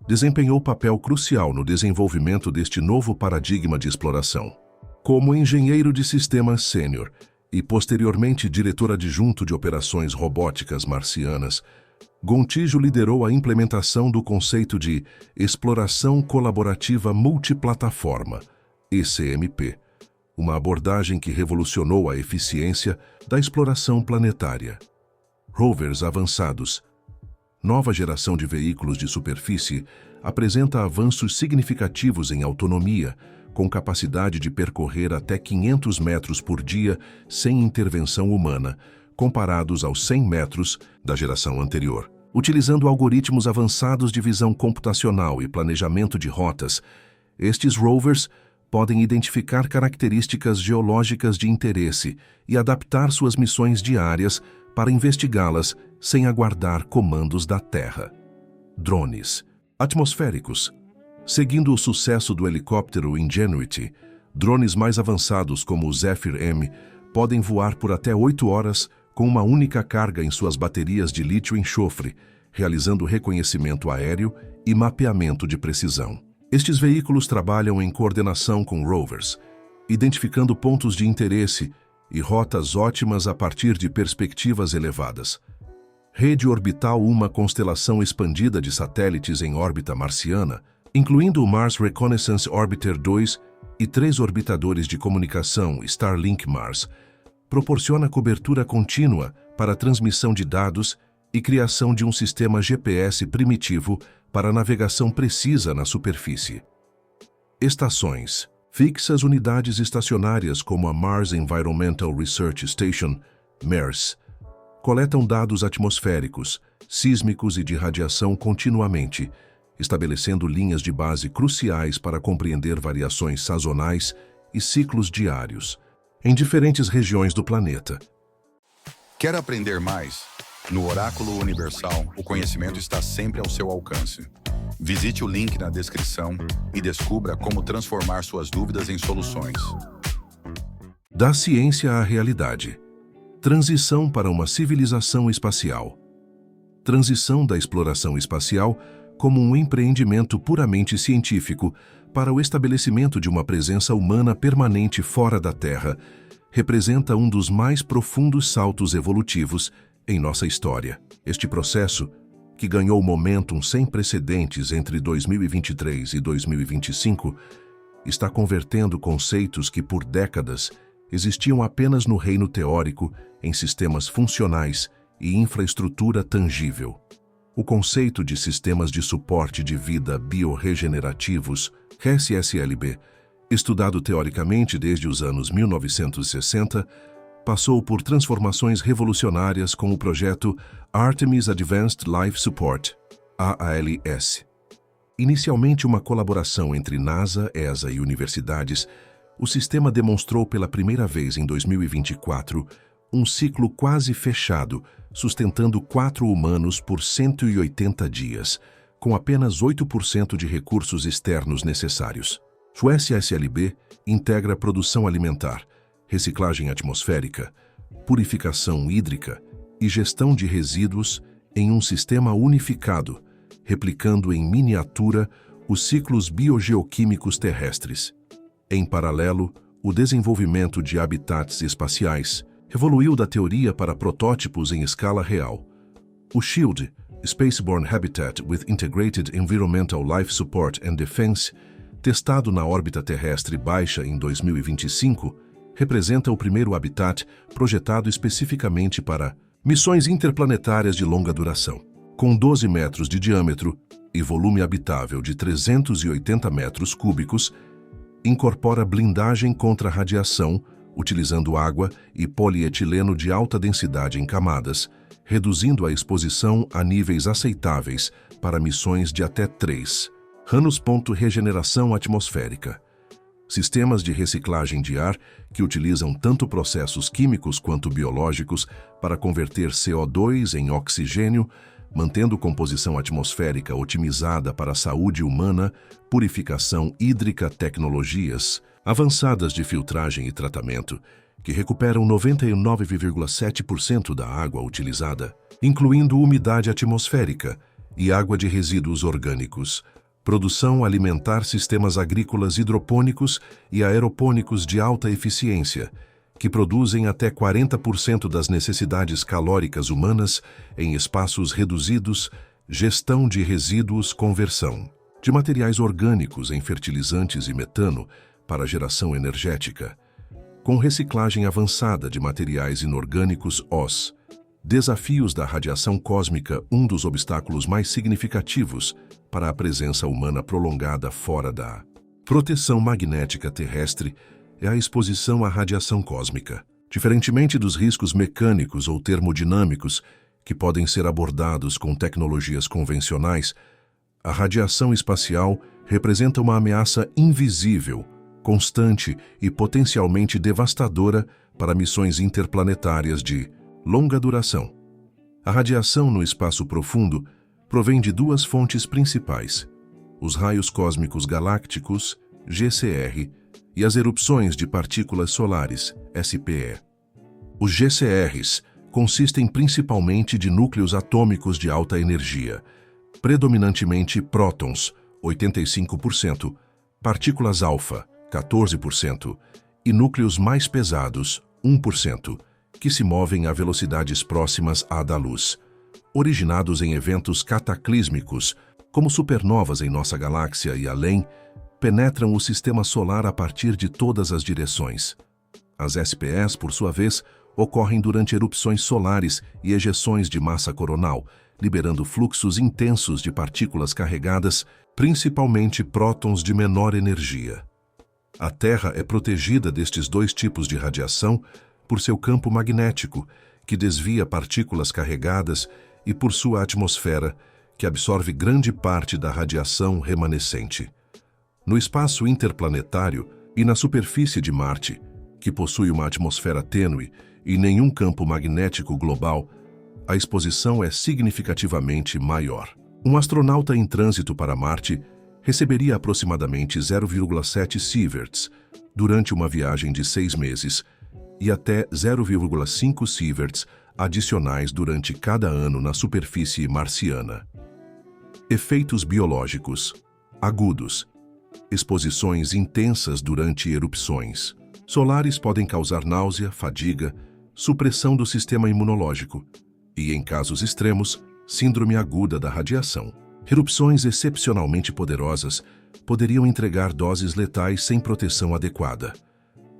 Speaker 1: desempenhou papel crucial no desenvolvimento deste novo paradigma de exploração. Como engenheiro de sistemas sênior e posteriormente diretor adjunto de operações robóticas marcianas, Gontijo liderou a implementação do conceito de Exploração Colaborativa Multiplataforma, ECMP, uma abordagem que revolucionou a eficiência da exploração planetária. Rovers avançados. Nova geração de veículos de superfície apresenta avanços significativos em autonomia, com capacidade de percorrer até 500 metros por dia sem intervenção humana, comparados aos 100 metros da geração anterior. Utilizando algoritmos avançados de visão computacional e planejamento de rotas, estes rovers podem identificar características geológicas de interesse e adaptar suas missões diárias para investigá-las sem aguardar comandos da Terra. Drones atmosféricos. Seguindo o sucesso do helicóptero Ingenuity, drones mais avançados como o Zephyr-M podem voar por até 8 horas com uma única carga em suas baterias de lítio-enxofre, realizando reconhecimento aéreo e mapeamento de precisão. Estes veículos trabalham em coordenação com rovers, identificando pontos de interesse e rotas ótimas a partir de perspectivas elevadas. Rede orbital, uma constelação expandida de satélites em órbita marciana, incluindo o Mars Reconnaissance Orbiter 2 e 3 orbitadores de comunicação Starlink Mars, proporciona cobertura contínua para transmissão de dados e criação de um sistema GPS primitivo para navegação precisa na superfície. Estações fixas. Unidades estacionárias como a Mars Environmental Research Station, MERS, coletam dados atmosféricos, sísmicos e de radiação continuamente, estabelecendo linhas de base cruciais para compreender variações sazonais e ciclos diários em diferentes regiões do planeta.
Speaker 2: Quer aprender mais? No Oráculo Universal, o conhecimento está sempre ao seu alcance. Visite o link na descrição e descubra como transformar suas dúvidas em soluções.
Speaker 1: Da ciência à realidade. Transição para uma civilização espacial. Transição da exploração espacial como um empreendimento puramente científico para o estabelecimento de uma presença humana permanente fora da Terra representa um dos mais profundos saltos evolutivos em nossa história. Este processo, que ganhou momentum sem precedentes entre 2023 e 2025, está convertendo conceitos que por décadas existiam apenas no reino teórico em sistemas funcionais e infraestrutura tangível. O conceito de sistemas de suporte de vida biorregenerativos, SSLB, estudado teoricamente desde os anos 1960, passou por transformações revolucionárias com o projeto Artemis Advanced Life Support, AALS. Inicialmente uma colaboração entre NASA, ESA e universidades, o sistema demonstrou pela primeira vez em 2024 um ciclo quase fechado, sustentando 4 humanos por 180 dias, com apenas 8% de recursos externos necessários. Suécia SLB integra produção alimentar, reciclagem atmosférica, purificação hídrica e gestão de resíduos em um sistema unificado, replicando em miniatura os ciclos biogeoquímicos terrestres. Em paralelo, o desenvolvimento de habitats espaciais evoluiu da teoria para protótipos em escala real. O SHIELD, Spaceborne Habitat with Integrated Environmental Life Support and Defense, testado na órbita terrestre baixa em 2025, representa o primeiro habitat projetado especificamente para missões interplanetárias de longa duração. Com 12 metros de diâmetro e volume habitável de 380 metros cúbicos, incorpora blindagem contra radiação, utilizando água e polietileno de alta densidade em camadas, reduzindo a exposição a níveis aceitáveis para missões de até 3 anos. Regeneração atmosférica. Sistemas de reciclagem de ar que utilizam tanto processos químicos quanto biológicos para converter CO2 em oxigênio, mantendo composição atmosférica otimizada para a saúde humana, purificação hídrica, tecnologias avançadas de filtragem e tratamento, que recuperam 99,7% da água utilizada, incluindo umidade atmosférica e água de resíduos orgânicos, produção alimentar, sistemas agrícolas hidropônicos e aeropônicos de alta eficiência, que produzem até 40% das necessidades calóricas humanas em espaços reduzidos, gestão de resíduos, conversão de materiais orgânicos em fertilizantes e metano para geração energética, com reciclagem avançada de materiais inorgânicos OS. Desafios da radiação cósmica, um dos obstáculos mais significativos para a presença humana prolongada fora da proteção magnética terrestre, é a exposição à radiação cósmica. Diferentemente dos riscos mecânicos ou termodinâmicos que podem ser abordados com tecnologias convencionais, a radiação espacial representa uma ameaça invisível, constante e potencialmente devastadora para missões interplanetárias de longa duração. A radiação no espaço profundo provém de 2 fontes principais: os raios cósmicos galácticos, GCR, e as erupções de partículas solares, SPE. Os GCRs consistem principalmente de núcleos atômicos de alta energia, predominantemente prótons, 85%, partículas alfa, 14%, e núcleos mais pesados, 1%, que se movem a velocidades próximas à da luz, originados em eventos cataclísmicos, como supernovas em nossa galáxia e além, penetram o sistema solar a partir de todas as direções. As SPEs, por sua vez, ocorrem durante erupções solares e ejeções de massa coronal, liberando fluxos intensos de partículas carregadas, principalmente prótons de menor energia. A Terra é protegida destes 2 tipos de radiação por seu campo magnético, que desvia partículas carregadas, e por sua atmosfera, que absorve grande parte da radiação remanescente. No espaço interplanetário e na superfície de Marte, que possui uma atmosfera tênue e nenhum campo magnético global, a exposição é significativamente maior. Um astronauta em trânsito para Marte receberia aproximadamente 0,7 sieverts durante uma viagem de 6 meses e até 0,5 sieverts adicionais durante cada ano na superfície marciana. Efeitos biológicos agudos. Exposições intensas durante erupções solares podem causar náusea, fadiga, supressão do sistema imunológico e, em casos extremos, síndrome aguda da radiação. Erupções excepcionalmente poderosas poderiam entregar doses letais sem proteção adequada.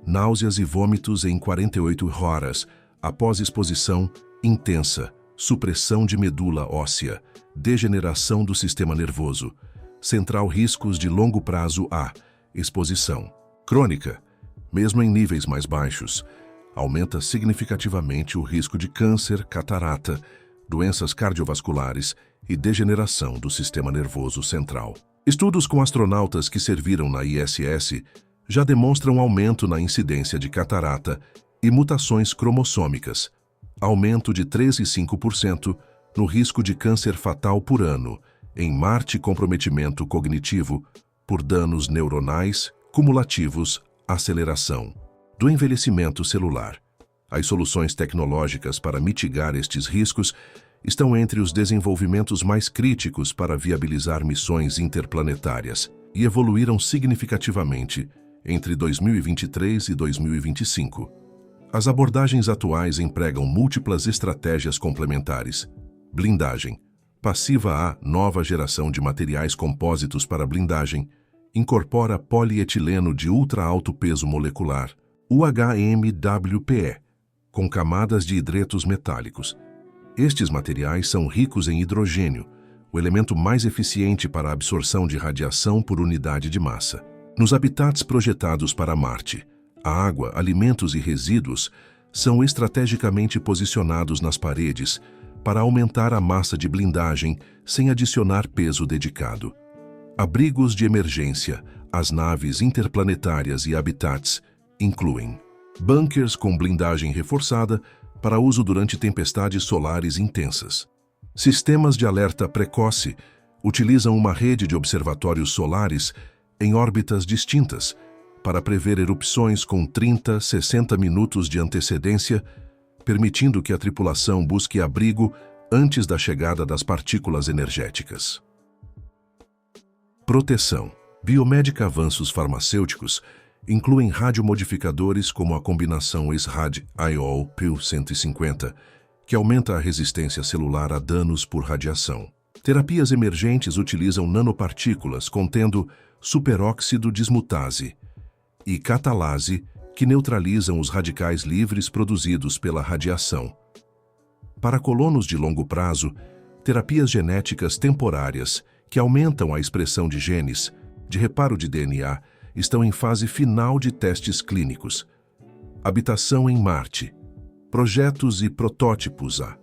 Speaker 1: Náuseas e vômitos em 48 horas após exposição intensa, supressão de medula óssea, degeneração do sistema nervoso, central riscos de longo prazo à exposição crônica. Mesmo em níveis mais baixos, aumenta significativamente o risco de câncer, catarata, doenças cardiovasculares e degeneração do sistema nervoso central. Estudos com astronautas que serviram na ISS já demonstram aumento na incidência de catarata e mutações cromossômicas, aumento de 3,5% no risco de câncer fatal por ano, em Marte comprometimento cognitivo por danos neuronais cumulativos, aceleração do envelhecimento celular. As soluções tecnológicas para mitigar estes riscos estão entre os desenvolvimentos mais críticos para viabilizar missões interplanetárias e evoluíram significativamente entre 2023 e 2025. As abordagens atuais empregam múltiplas estratégias complementares. Blindagem. Passiva A, nova geração de materiais compósitos para blindagem, incorpora polietileno de ultra alto peso molecular, UHMWPE, com camadas de hidretos metálicos. Estes materiais são ricos em hidrogênio, o elemento mais eficiente para a absorção de radiação por unidade de massa. Nos habitats projetados para Marte, a água, alimentos e resíduos são estrategicamente posicionados nas paredes para aumentar a massa de blindagem sem adicionar peso dedicado. Abrigos de emergência, as naves interplanetárias e habitats incluem bunkers com blindagem reforçada para uso durante tempestades solares intensas. Sistemas de alerta precoce utilizam uma rede de observatórios solares em órbitas distintas para prever erupções com 30, 60 minutos de antecedência, permitindo que a tripulação busque abrigo antes da chegada das partículas energéticas. Proteção. Biomédica. Avanços farmacêuticos incluem radiomodificadores como a combinação SRAD-IOL-PIL-150, que aumenta a resistência celular a danos por radiação. Terapias emergentes utilizam nanopartículas contendo superóxido dismutase e catalase, que neutralizam os radicais livres produzidos pela radiação. Para colonos de longo prazo, terapias genéticas temporárias que aumentam a expressão de genes, de reparo de DNA, estão em fase final de testes clínicos. Habitação em Marte. Projetos e protótipos. A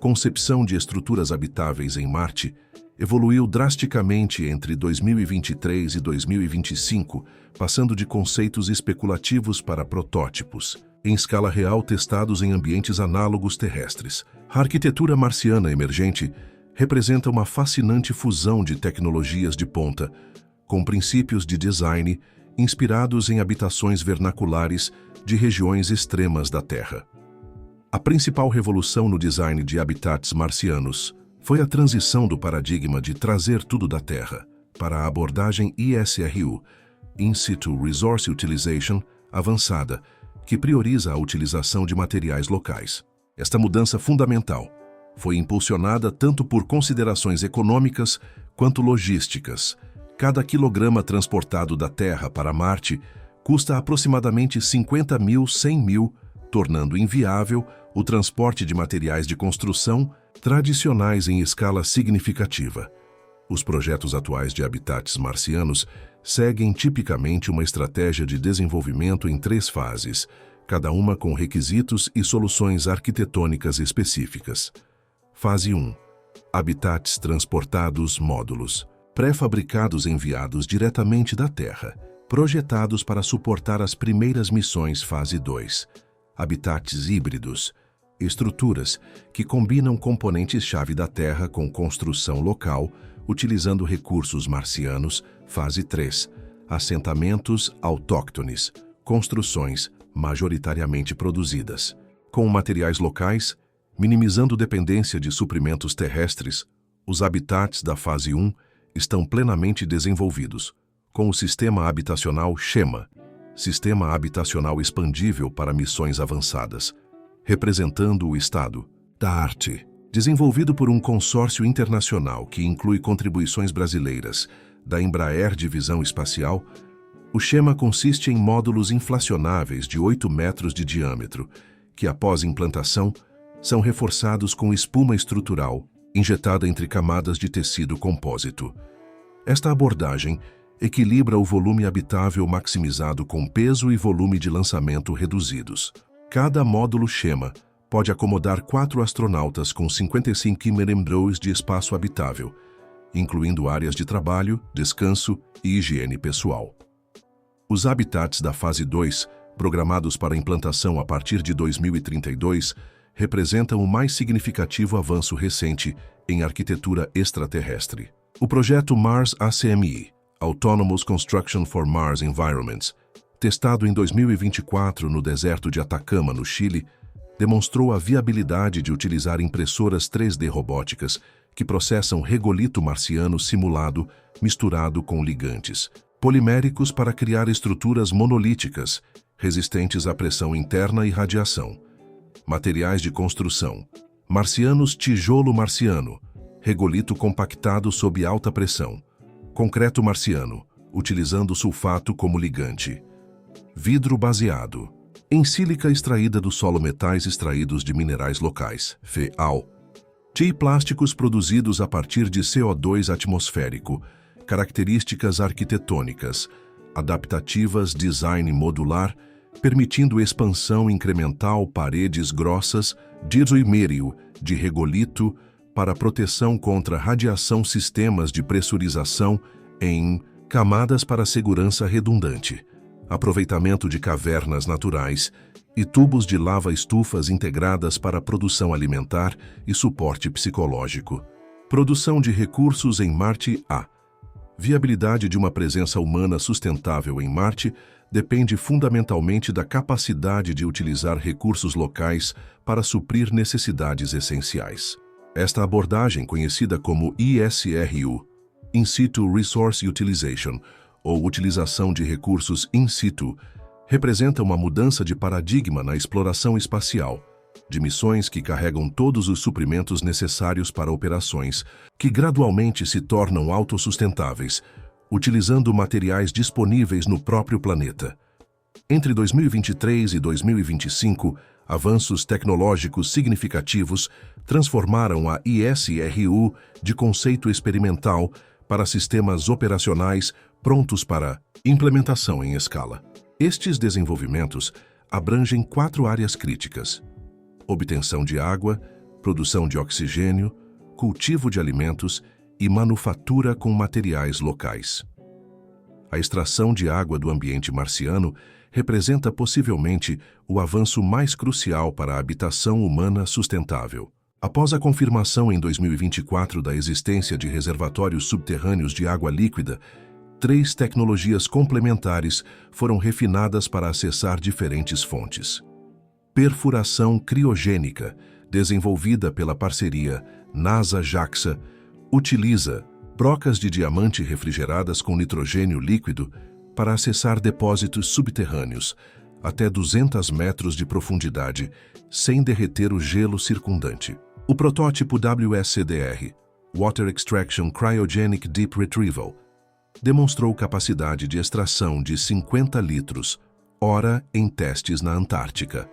Speaker 1: concepção de estruturas habitáveis em Marte evoluiu drasticamente entre 2023 e 2025, passando de conceitos especulativos para protótipos, em escala real testados em ambientes análogos terrestres. A arquitetura marciana emergente representa uma fascinante fusão de tecnologias de ponta, com princípios de design inspirados em habitações vernaculares de regiões extremas da Terra. A principal revolução no design de habitats marcianos foi a transição do paradigma de trazer tudo da Terra para a abordagem ISRU, In Situ Resource Utilization, avançada, que prioriza a utilização de materiais locais. Esta mudança fundamental foi impulsionada tanto por considerações econômicas quanto logísticas. Cada quilograma transportado da Terra para Marte custa aproximadamente 50 mil, 100 mil, tornando inviável o transporte de materiais de construção tradicionais em escala significativa. Os projetos atuais de habitats marcianos seguem tipicamente uma estratégia de desenvolvimento em 3 fases, cada uma com requisitos e soluções arquitetônicas específicas. Fase 1. Habitats transportados módulos, pré-fabricados enviados diretamente da Terra, projetados para suportar as primeiras missões. Fase 2. Habitats híbridos, estruturas que combinam componentes-chave da Terra com construção local, utilizando recursos marcianos. Fase 3. Assentamentos autóctones, construções majoritariamente produzidas, com materiais locais, minimizando dependência de suprimentos terrestres. Os habitats da fase 1 estão plenamente desenvolvidos, com o sistema habitacional SHEMA, Sistema Habitacional Expandível para Missões Avançadas, representando o estado da arte, desenvolvido por um consórcio internacional que inclui contribuições brasileiras da Embraer Divisão Espacial. O SHEMA consiste em módulos inflacionáveis de 8 metros de diâmetro, que após implantação são reforçados com espuma estrutural injetada entre camadas de tecido compósito. Esta abordagem equilibra o volume habitável maximizado com peso e volume de lançamento reduzidos. Cada módulo Shema pode acomodar 4 astronautas com 55 km de espaço habitável, incluindo áreas de trabalho, descanso e higiene pessoal. Os habitats da fase 2, programados para implantação a partir de 2032, representam o mais significativo avanço recente em arquitetura extraterrestre. O projeto Mars ACME, Autonomous Construction for Mars Environments, testado em 2024 no deserto de Atacama, no Chile, demonstrou a viabilidade de utilizar impressoras 3D robóticas que processam regolito marciano simulado misturado com ligantes poliméricos para criar estruturas monolíticas, resistentes à pressão interna e radiação. Materiais de construção: marcianos tijolo marciano, regolito compactado sob alta pressão, concreto marciano, utilizando sulfato como ligante, vidro baseado, em sílica extraída do solo, metais extraídos de minerais locais, FeAl, e plásticos produzidos a partir de CO2 atmosférico, características arquitetônicas, adaptativas, design modular, permitindo expansão incremental, paredes grossas, de regolito, para proteção contra radiação, sistemas de pressurização em camadas para segurança redundante, aproveitamento de cavernas naturais e tubos de lava, estufas integradas para produção alimentar e suporte psicológico. Produção de recursos em Marte. A viabilidade de uma presença humana sustentável em Marte depende fundamentalmente da capacidade de utilizar recursos locais para suprir necessidades essenciais. Esta abordagem, conhecida como ISRU, In Situ Resource Utilization, ou utilização de recursos in situ, representa uma mudança de paradigma na exploração espacial, de missões que carregam todos os suprimentos necessários para operações, que gradualmente se tornam autossustentáveis, utilizando materiais disponíveis no próprio planeta. Entre 2023 e 2025, avanços tecnológicos significativos transformaram a ISRU de conceito experimental para sistemas operacionais prontos para implementação em escala. Estes desenvolvimentos abrangem 4 áreas críticas: obtenção de água, produção de oxigênio, cultivo de alimentos e manufatura com materiais locais. A extração de água do ambiente marciano representa possivelmente o avanço mais crucial para a habitação humana sustentável. Após a confirmação em 2024 da existência de reservatórios subterrâneos de água líquida, 3 tecnologias complementares foram refinadas para acessar diferentes fontes. Perfuração criogênica, desenvolvida pela parceria NASA-JAXA, utiliza brocas de diamante refrigeradas com nitrogênio líquido para acessar depósitos subterrâneos até 200 metros de profundidade, sem derreter o gelo circundante. O protótipo WSCDR, Water Extraction Cryogenic Deep Retrieval, demonstrou capacidade de extração de 50 litros hora em testes na Antártica.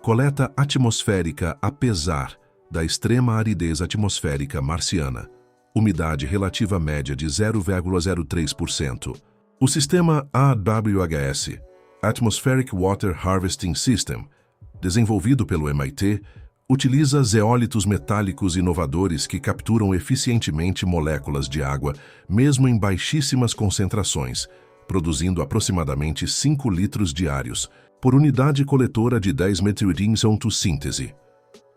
Speaker 1: Coleta atmosférica apesar da extrema aridez atmosférica marciana, umidade relativa média de 0,03%. O sistema AWHS, Atmospheric Water Harvesting System, desenvolvido pelo MIT, utiliza zeólitos metálicos inovadores que capturam eficientemente moléculas de água, mesmo em baixíssimas concentrações, produzindo aproximadamente 5 litros diários por unidade coletora de 10 síntese.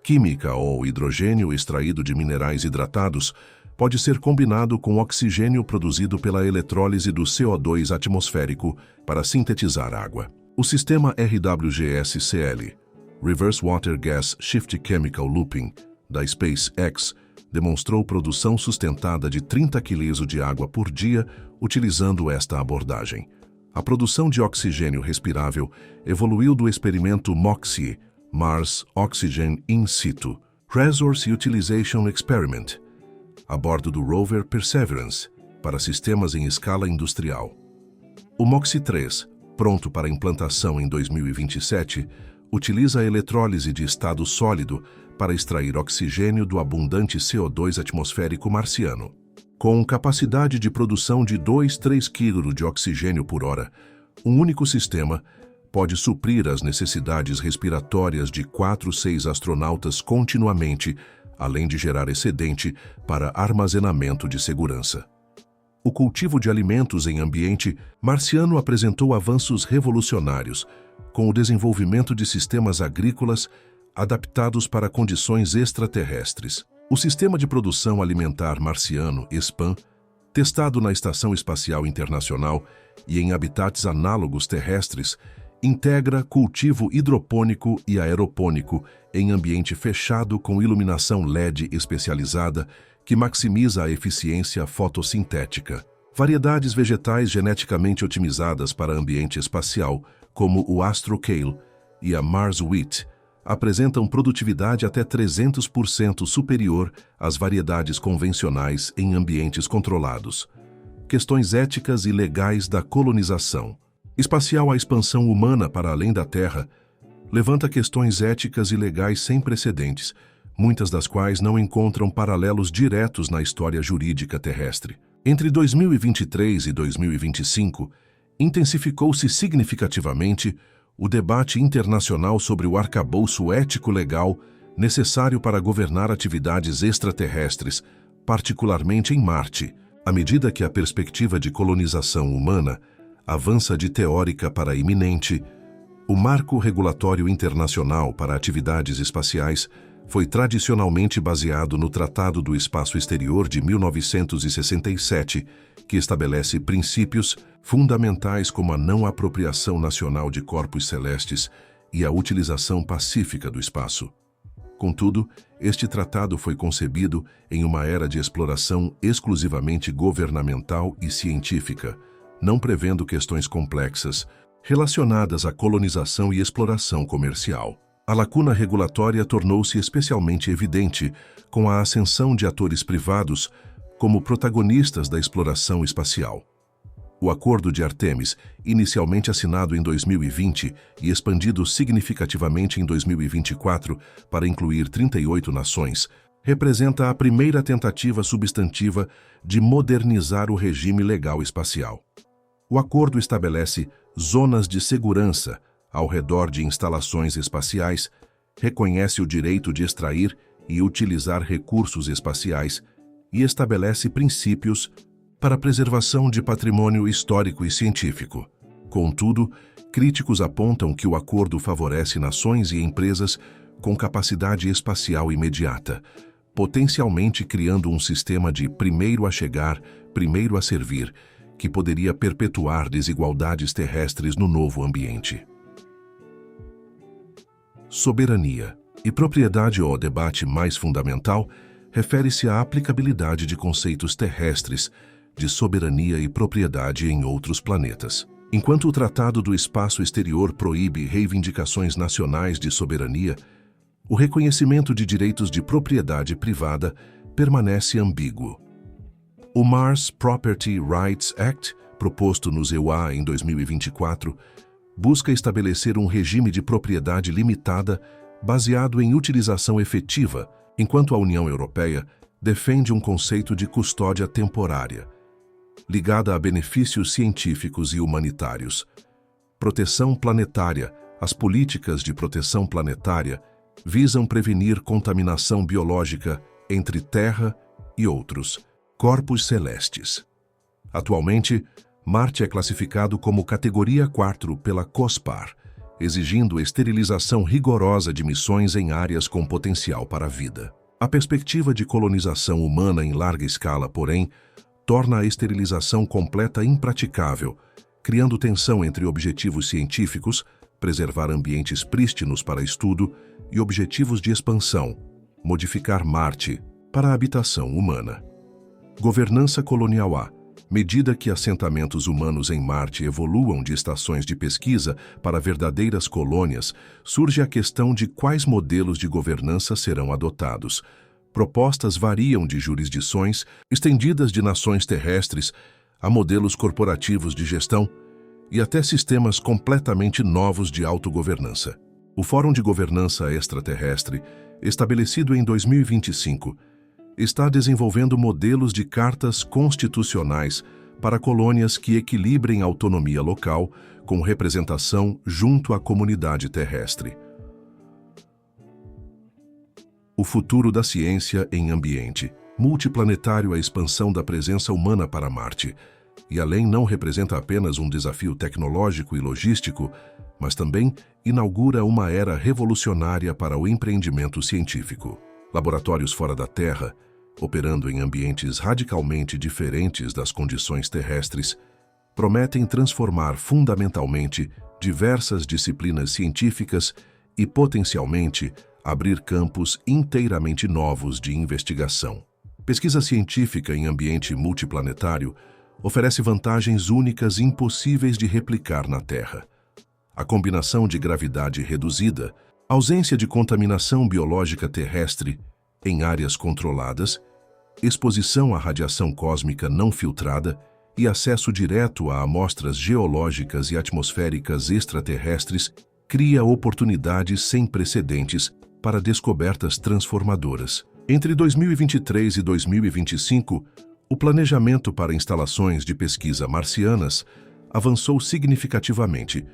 Speaker 1: Química ou hidrogênio extraído de minerais hidratados pode ser combinado com oxigênio produzido pela eletrólise do CO2 atmosférico para sintetizar água. O sistema RWGS-CL, Reverse Water Gas Shift Chemical Looping, da SpaceX, demonstrou produção sustentada de 30 kg de água por dia utilizando esta abordagem. A produção de oxigênio respirável evoluiu do experimento MOXIE, Mars Oxygen In Situ, Resource Utilization Experiment, a bordo do rover Perseverance, para sistemas em escala industrial. O MOXIE-3, pronto para implantação em 2027, utiliza a eletrólise de estado sólido para extrair oxigênio do abundante CO2 atmosférico marciano. Com capacidade de produção de 2-3 kg de oxigênio por hora, um único sistema pode suprir as necessidades respiratórias de 4-6 astronautas continuamente, além de gerar excedente para armazenamento de segurança. O cultivo de alimentos em ambiente marciano apresentou avanços revolucionários, com o desenvolvimento de sistemas agrícolas adaptados para condições extraterrestres. O Sistema de Produção Alimentar Marciano, SPAM, testado na Estação Espacial Internacional e em habitats análogos terrestres, integra cultivo hidropônico e aeropônico em ambiente fechado com iluminação LED especializada que maximiza a eficiência fotossintética. Variedades vegetais geneticamente otimizadas para ambiente espacial, como o Astro Kale e a Mars Wheat, apresentam produtividade até 300% superior às variedades convencionais em ambientes controlados. Questões éticas e legais da colonização espacial. A expansão humana para além da Terra levanta questões éticas e legais sem precedentes, muitas das quais não encontram paralelos diretos na história jurídica terrestre. Entre 2023 e 2025, intensificou-se significativamente o debate internacional sobre o arcabouço ético-legal necessário para governar atividades extraterrestres, particularmente em Marte, à medida que a perspectiva de colonização humana avança de teórica para iminente. O marco regulatório internacional para atividades espaciais foi tradicionalmente baseado no Tratado do Espaço Exterior de 1967, que estabelece princípios fundamentais como a não apropriação nacional de corpos celestes e a utilização pacífica do espaço. Contudo, este tratado foi concebido em uma era de exploração exclusivamente governamental e científica, não prevendo questões complexas relacionadas à colonização e exploração comercial. A lacuna regulatória tornou-se especialmente evidente com a ascensão de atores privados como protagonistas da exploração espacial. O Acordo de Artemis, inicialmente assinado em 2020 e expandido significativamente em 2024 para incluir 38 nações, representa a primeira tentativa substantiva de modernizar o regime legal espacial. O acordo estabelece zonas de segurança ao redor de instalações espaciais, reconhece o direito de extrair e utilizar recursos espaciais e estabelece princípios para a preservação de patrimônio histórico e científico. Contudo, críticos apontam que o acordo favorece nações e empresas com capacidade espacial imediata, potencialmente criando um sistema de primeiro a chegar, primeiro a servir, que poderia perpetuar desigualdades terrestres no novo ambiente. Soberania e propriedade. O debate mais fundamental refere-se à aplicabilidade de conceitos terrestres de soberania e propriedade em outros planetas. Enquanto o Tratado do Espaço Exterior proíbe reivindicações nacionais de soberania, o reconhecimento de direitos de propriedade privada permanece ambíguo. O Mars Property Rights Act, proposto nos EUA em 2024, busca estabelecer um regime de propriedade limitada baseado em utilização efetiva, enquanto a União Europeia defende um conceito de custódia temporária, ligada a benefícios científicos e humanitários. Proteção planetária. As políticas de proteção planetária visam prevenir contaminação biológica entre Terra e outros corpos celestes. Atualmente, Marte é classificado como categoria 4 pela COSPAR, exigindo esterilização rigorosa de missões em áreas com potencial para a vida. A perspectiva de colonização humana em larga escala, porém, torna a esterilização completa impraticável, criando tensão entre objetivos científicos, preservar ambientes prístinos para estudo, e objetivos de expansão, modificar Marte para a habitação humana. Governança colonial. À medida que assentamentos humanos em Marte evoluam de estações de pesquisa para verdadeiras colônias, surge a questão de quais modelos de governança serão adotados. Propostas variam de jurisdições estendidas de nações terrestres a modelos corporativos de gestão e até sistemas completamente novos de autogovernança. O Fórum de Governança Extraterrestre, estabelecido em 2025, está desenvolvendo modelos de cartas constitucionais para colônias que equilibrem a autonomia local com representação junto à comunidade terrestre. O futuro da ciência em ambiente multiplanetário. A expansão da presença humana para Marte e além não representa apenas um desafio tecnológico e logístico, mas também inaugura uma era revolucionária para o empreendimento científico. Laboratórios fora da Terra, operando em ambientes radicalmente diferentes das condições terrestres, prometem transformar fundamentalmente diversas disciplinas científicas e, potencialmente, abrir campos inteiramente novos de investigação. Pesquisa científica em ambiente multiplanetário oferece vantagens únicas impossíveis de replicar na Terra. A combinação de gravidade reduzida, ausência de contaminação biológica terrestre em áreas controladas, exposição à radiação cósmica não filtrada e acesso direto a amostras geológicas e atmosféricas extraterrestres cria oportunidades sem precedentes para descobertas transformadoras. Entre 2023 e 2025, o planejamento para instalações de pesquisa marcianas avançou significativamente,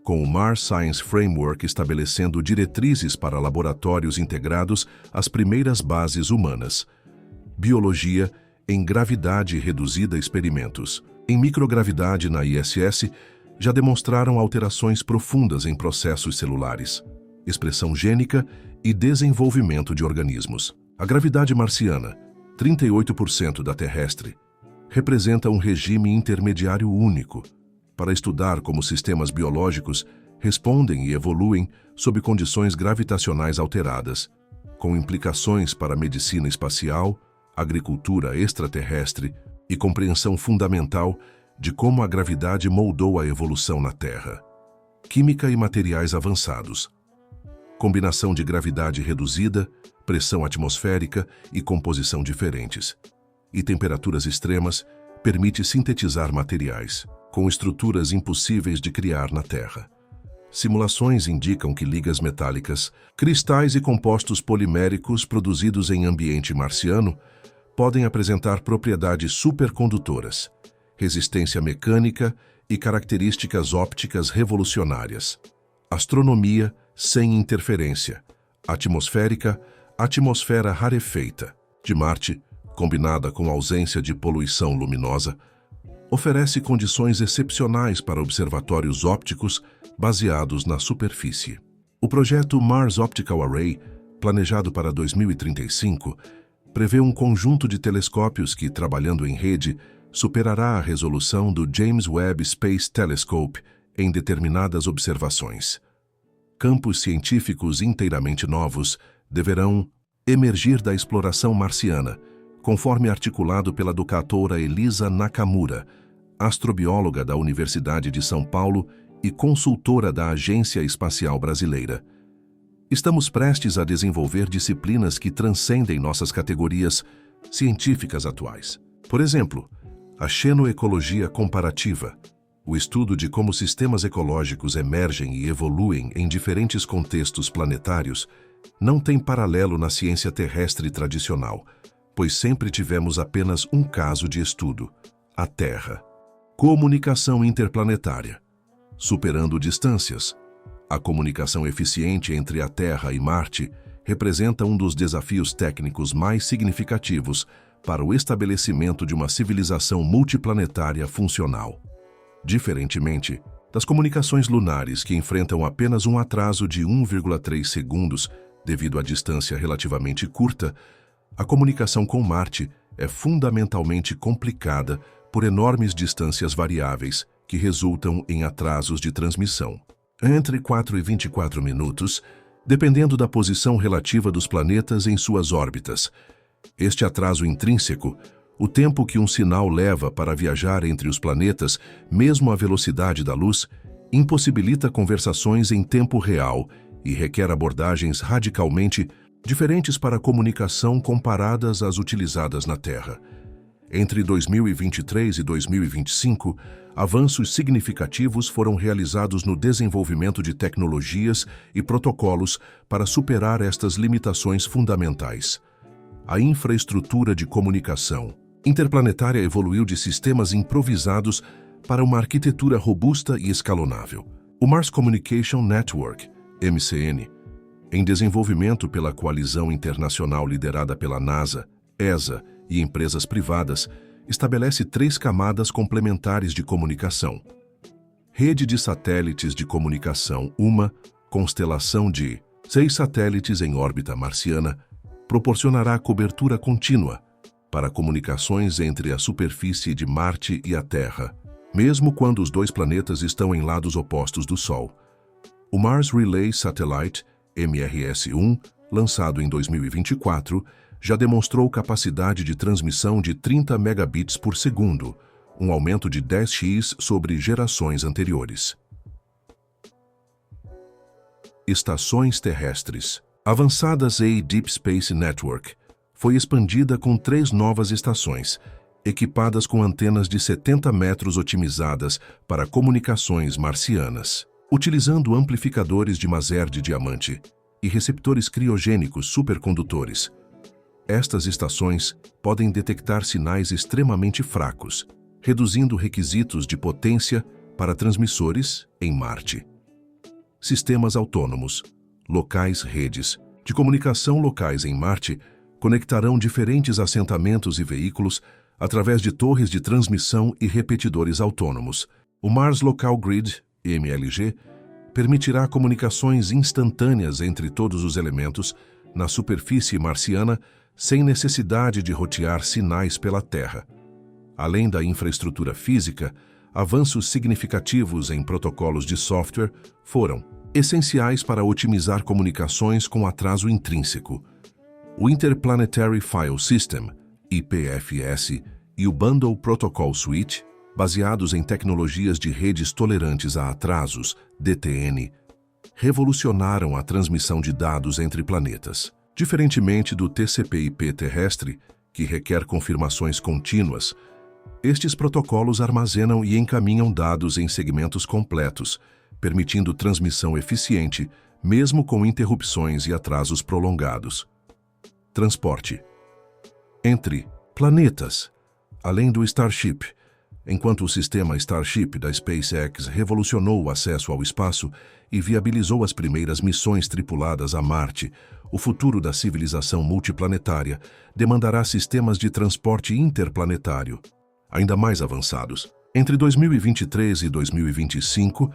Speaker 1: com o Mars Science Framework estabelecendo diretrizes para laboratórios integrados às primeiras bases humanas. Biologia em gravidade reduzida experimentos. Em microgravidade na ISS, já demonstraram alterações profundas em processos celulares, expressão gênica e desenvolvimento de organismos. A gravidade marciana, 38% da terrestre, representa um regime intermediário único para estudar como sistemas biológicos respondem e evoluem sob condições gravitacionais alteradas, com implicações para a medicina espacial, agricultura extraterrestre e compreensão fundamental de como a gravidade moldou a evolução na Terra. Química e materiais avançados. Combinação de gravidade reduzida, pressão atmosférica e composição diferentes. E temperaturas extremas permite sintetizar materiais, com estruturas impossíveis de criar na Terra. Simulações indicam que ligas metálicas, cristais e compostos poliméricos produzidos em ambiente marciano podem apresentar propriedades supercondutoras, resistência mecânica e características ópticas revolucionárias. Astronomia sem interferência, atmosférica, atmosfera rarefeita de Marte, combinada com ausência de poluição luminosa, oferece condições excepcionais para observatórios ópticos baseados na superfície. O projeto Mars Optical Array, planejado para 2035, prevê um conjunto de telescópios que, trabalhando em rede, superará a resolução do James Webb Space Telescope em determinadas observações. Campos científicos inteiramente novos deverão emergir da exploração marciana, conforme articulado pela doutora Elisa Nakamura, astrobióloga da Universidade de São Paulo e consultora da Agência Espacial Brasileira. Estamos prestes a desenvolver disciplinas que transcendem nossas categorias científicas atuais. Por exemplo, a xenoecologia comparativa, o estudo de como sistemas ecológicos emergem e evoluem em diferentes contextos planetários, não tem paralelo na ciência terrestre tradicional, pois sempre tivemos apenas um caso de estudo, a Terra. Comunicação interplanetária, superando distâncias. A comunicação eficiente entre a Terra e Marte representa um dos desafios técnicos mais significativos para o estabelecimento de uma civilização multiplanetária funcional. Diferentemente das comunicações lunares que enfrentam apenas um atraso de 1,3 segundos devido à distância relativamente curta, a comunicação com Marte é fundamentalmente complicada por enormes distâncias variáveis que resultam em atrasos de transmissão. Entre 4 e 24 minutos, dependendo da posição relativa dos planetas em suas órbitas. Este atraso intrínseco, o tempo que um sinal leva para viajar entre os planetas, mesmo à velocidade da luz, impossibilita conversações em tempo real e requer abordagens radicalmente diferentes para a comunicação comparadas às utilizadas na Terra. Entre 2023 e 2025, avanços significativos foram realizados no desenvolvimento de tecnologias e protocolos para superar estas limitações fundamentais. A infraestrutura de comunicação, Interplanetária evoluiu de sistemas improvisados para uma arquitetura robusta e escalonável. O Mars Communication Network, MCN, em desenvolvimento pela coalizão internacional liderada pela NASA, ESA e empresas privadas, estabelece 3 camadas complementares de comunicação. Rede de satélites de comunicação, uma constelação de 6 satélites em órbita marciana, proporcionará cobertura contínua para comunicações entre a superfície de Marte e a Terra, mesmo quando os 2 planetas estão em lados opostos do Sol. O Mars Relay Satellite, MRS-1, lançado em 2024, já demonstrou capacidade de transmissão de 30 megabits por segundo, um aumento de 10x sobre gerações anteriores. Estações terrestres. Avançadas A Deep Space Network foi expandida com 3 novas estações, equipadas com antenas de 70 metros otimizadas para comunicações marcianas, utilizando amplificadores de Maser de diamante e receptores criogênicos supercondutores. Estas estações podem detectar sinais extremamente fracos, reduzindo requisitos de potência para transmissores em Marte. Sistemas autônomos, locais redes de comunicação locais em Marte conectarão diferentes assentamentos e veículos através de torres de transmissão e repetidores autônomos. O Mars Local Grid, MLG, permitirá comunicações instantâneas entre todos os elementos na superfície marciana sem necessidade de rotear sinais pela Terra. Além da infraestrutura física, avanços significativos em protocolos de software foram essenciais para otimizar comunicações com atraso intrínseco. O Interplanetary File System, IPFS, e o Bundle Protocol Suite, baseados em tecnologias de redes tolerantes a atrasos, DTN, revolucionaram a transmissão de dados entre planetas. Diferentemente do TCP/IP terrestre, que requer confirmações contínuas, estes protocolos armazenam e encaminham dados em segmentos completos, permitindo transmissão eficiente, mesmo com interrupções e atrasos prolongados. Transporte entre planetas. Além do Starship, enquanto o sistema Starship da SpaceX revolucionou o acesso ao espaço e viabilizou as primeiras missões tripuladas a Marte, o futuro da civilização multiplanetária demandará sistemas de transporte interplanetário ainda mais avançados. Entre 2023 e 2025,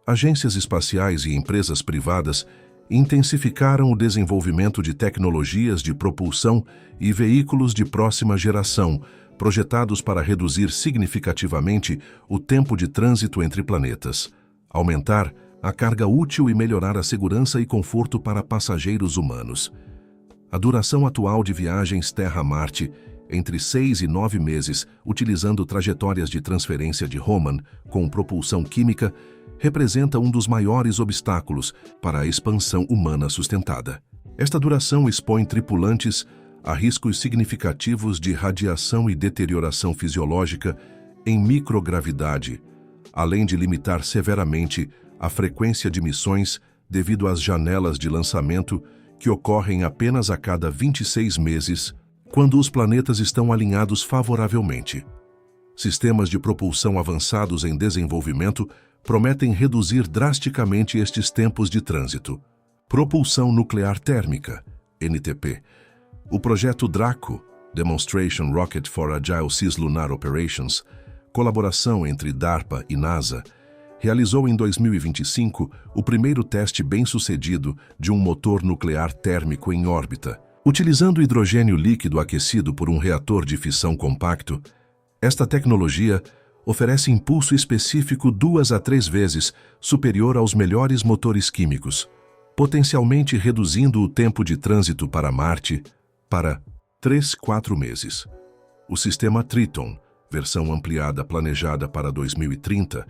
Speaker 1: agências espaciais e empresas privadas intensificaram o desenvolvimento de tecnologias de propulsão e veículos de próxima geração, projetados para reduzir significativamente o tempo de trânsito entre planetas, aumentar a carga útil e melhorar a segurança e conforto para passageiros humanos. A duração atual de viagens Terra-Marte, entre 6 e 9 meses, utilizando trajetórias de transferência de Hohmann com propulsão química, representa um dos maiores obstáculos para a expansão humana sustentada. Esta duração expõe tripulantes a riscos significativos de radiação e deterioração fisiológica em microgravidade, além de limitar severamente a frequência de missões devido às janelas de lançamento que ocorrem apenas a cada 26 meses, quando os planetas estão alinhados favoravelmente. Sistemas de propulsão avançados em desenvolvimento prometem reduzir drasticamente estes tempos de trânsito. Propulsão nuclear térmica, NTP. O projeto DRACO, Demonstration Rocket for Agile Cislunar Operations, colaboração entre DARPA e NASA, realizou em 2025 o primeiro teste bem-sucedido de um motor nuclear térmico em órbita. Utilizando hidrogênio líquido aquecido por um reator de fissão compacto, esta tecnologia oferece impulso específico 2 a 3 vezes superior aos melhores motores químicos, potencialmente reduzindo o tempo de trânsito para Marte para 3-4 meses. O sistema Triton, versão ampliada planejada para 2030,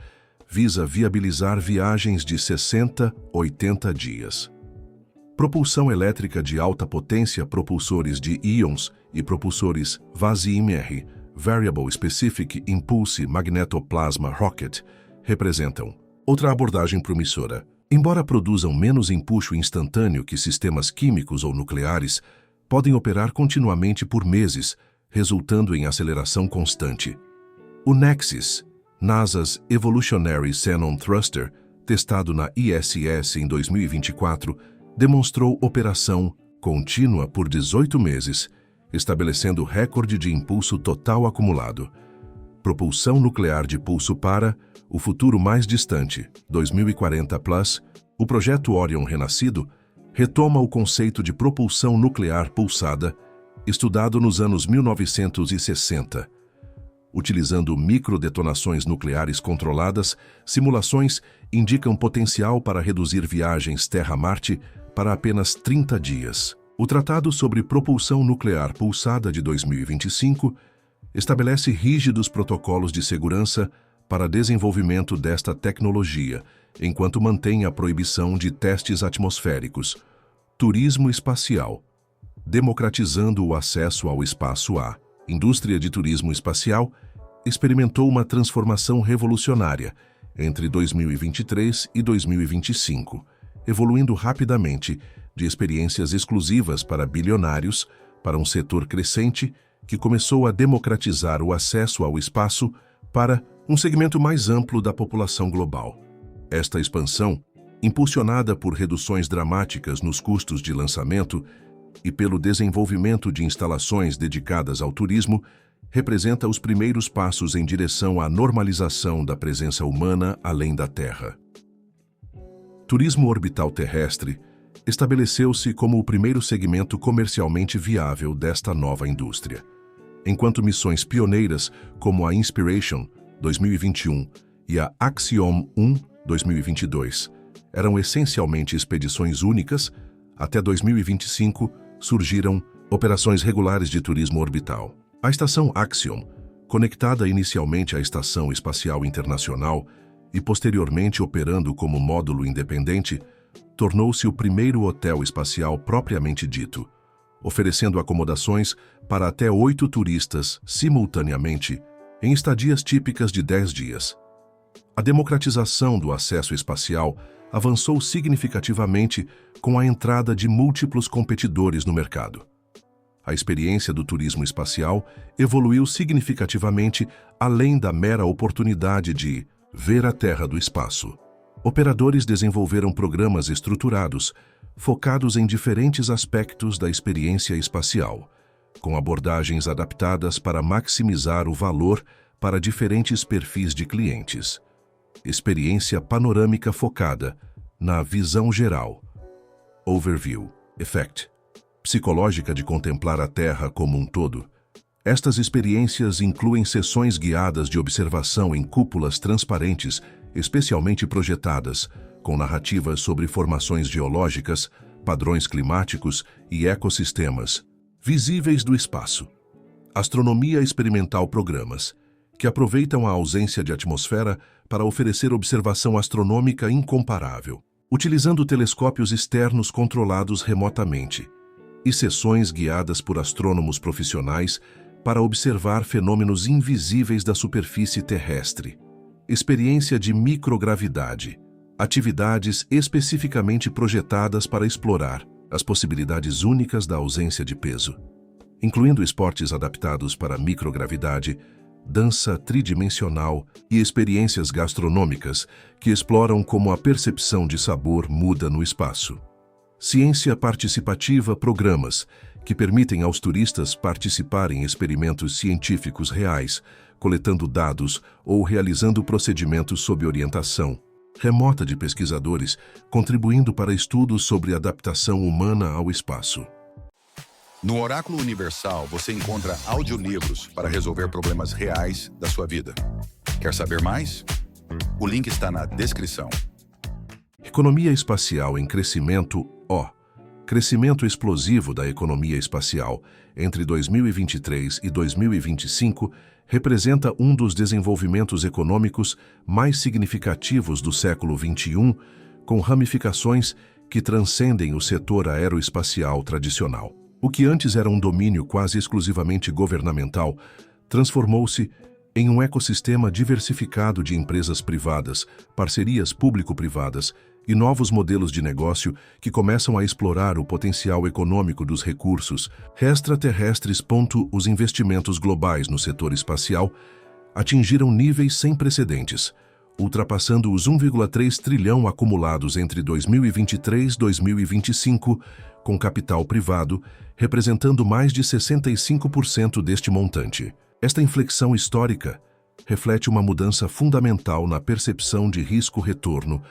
Speaker 1: visa viabilizar viagens de 60-80 dias. Propulsão elétrica de alta potência, propulsores de íons e propulsores VASIMR, Variable Specific Impulse Magnetoplasma Rocket, representam outra abordagem promissora. Embora produzam menos empuxo instantâneo que sistemas químicos ou nucleares, podem operar continuamente por meses, resultando em aceleração constante. O NEXIS, NASA's Evolutionary Xenon Thruster, testado na ISS em 2024, demonstrou operação contínua por 18 meses, estabelecendo recorde de impulso total acumulado. Propulsão nuclear de pulso para o futuro mais distante, 2040+, o projeto Orion renascido retoma o conceito de propulsão nuclear pulsada, estudado nos anos 1960. Utilizando microdetonações nucleares controladas, simulações indicam potencial para reduzir viagens Terra-Marte para apenas 30 dias. O Tratado sobre Propulsão Nuclear Pulsada de 2025 estabelece rígidos protocolos de segurança para desenvolvimento desta tecnologia, enquanto mantém a proibição de testes atmosféricos. Turismo espacial, democratizando o acesso ao espaço. A indústria de turismo espacial experimentou uma transformação revolucionária entre 2023 e 2025, evoluindo rapidamente de experiências exclusivas para bilionários para um setor crescente que começou a democratizar o acesso ao espaço para um segmento mais amplo da população global. Esta expansão, impulsionada por reduções dramáticas nos custos de lançamento e pelo desenvolvimento de instalações dedicadas ao turismo, representa os primeiros passos em direção à normalização da presença humana além da Terra. Turismo orbital terrestre estabeleceu-se como o primeiro segmento comercialmente viável desta nova indústria, enquanto missões pioneiras como a Inspiration, 2021, e a Axiom 1, 2022, eram essencialmente expedições únicas. Até 2025, surgiram operações regulares de turismo orbital. A estação Axiom, conectada inicialmente à Estação Espacial Internacional e posteriormente operando como módulo independente, tornou-se o primeiro hotel espacial propriamente dito, oferecendo acomodações para até 8 turistas simultaneamente em estadias típicas de 10 dias. A democratização do acesso espacial avançou significativamente com a entrada de múltiplos competidores no mercado. A experiência do turismo espacial evoluiu significativamente além da mera oportunidade de ver a Terra do espaço. Operadores desenvolveram programas estruturados, focados em diferentes aspectos da experiência espacial, com abordagens adaptadas para maximizar o valor para diferentes perfis de clientes. Experiência panorâmica focada na visão geral. Overview Effect. Psicológica de contemplar a Terra como um todo. Estas experiências incluem sessões guiadas de observação em cúpulas transparentes, especialmente projetadas, com narrativas sobre formações geológicas, padrões climáticos e ecossistemas, visíveis do espaço. Astronomia experimental programas, que aproveitam a ausência de atmosfera para oferecer observação astronômica incomparável, utilizando telescópios externos controlados remotamente, e sessões guiadas por astrônomos profissionais para observar fenômenos invisíveis da superfície terrestre. Experiência de microgravidade, atividades especificamente projetadas para explorar as possibilidades únicas da ausência de peso, incluindo esportes adaptados para microgravidade, dança tridimensional e experiências gastronômicas que exploram como a percepção de sabor muda no espaço. Ciência participativa programas que permitem aos turistas participar em experimentos científicos reais, coletando dados ou realizando procedimentos sob orientação remota de pesquisadores, contribuindo para estudos sobre adaptação humana ao espaço.
Speaker 2: No Oráculo Universal, você encontra audiolivros para resolver problemas reais da sua vida. Quer saber mais? O link está na descrição.
Speaker 1: Economia espacial em crescimento. Crescimento explosivo da economia espacial entre 2023 e 2025 representa um dos desenvolvimentos econômicos mais significativos do século XXI, com ramificações que transcendem o setor aeroespacial tradicional. O que antes era um domínio quase exclusivamente governamental, transformou-se em um ecossistema diversificado de empresas privadas, parcerias público-privadas e novos modelos de negócio que começam a explorar o potencial econômico dos recursos extraterrestres. Os investimentos globais no setor espacial atingiram níveis sem precedentes, ultrapassando os 1,3 trilhão acumulados entre 2023 e 2025, com capital privado representando mais de 65% deste montante. Esta inflexão histórica reflete uma mudança fundamental na percepção de risco-retorno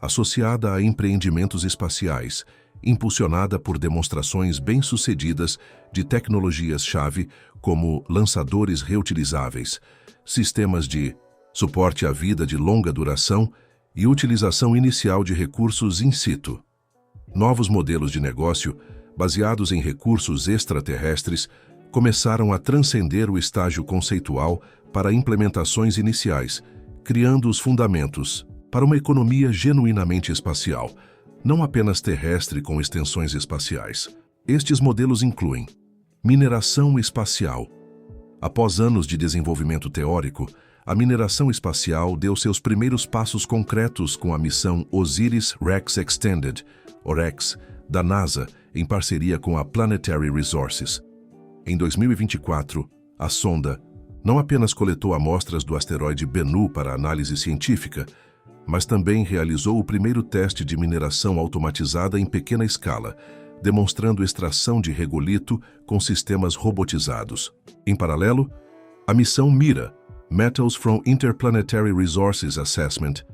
Speaker 1: associada a empreendimentos espaciais, impulsionada por demonstrações bem-sucedidas de tecnologias-chave como lançadores reutilizáveis, sistemas de suporte à vida de longa duração e utilização inicial de recursos in situ. Novos modelos de negócio, baseados em recursos extraterrestres, começaram a transcender o estágio conceitual para implementações iniciais, criando os fundamentos para uma economia genuinamente espacial, não apenas terrestre com extensões espaciais. Estes modelos incluem mineração espacial. Após anos de desenvolvimento teórico, a mineração espacial deu seus primeiros passos concretos com a missão OSIRIS-REx Extended, OREX, da NASA, em parceria com a Planetary Resources. Em 2024, a sonda não apenas coletou amostras do asteroide Bennu para análise científica, mas também realizou o primeiro teste de mineração automatizada em pequena escala, demonstrando extração de regolito com sistemas robotizados. Em paralelo, a missão MIRA, Metals from Interplanetary Resources Assessment,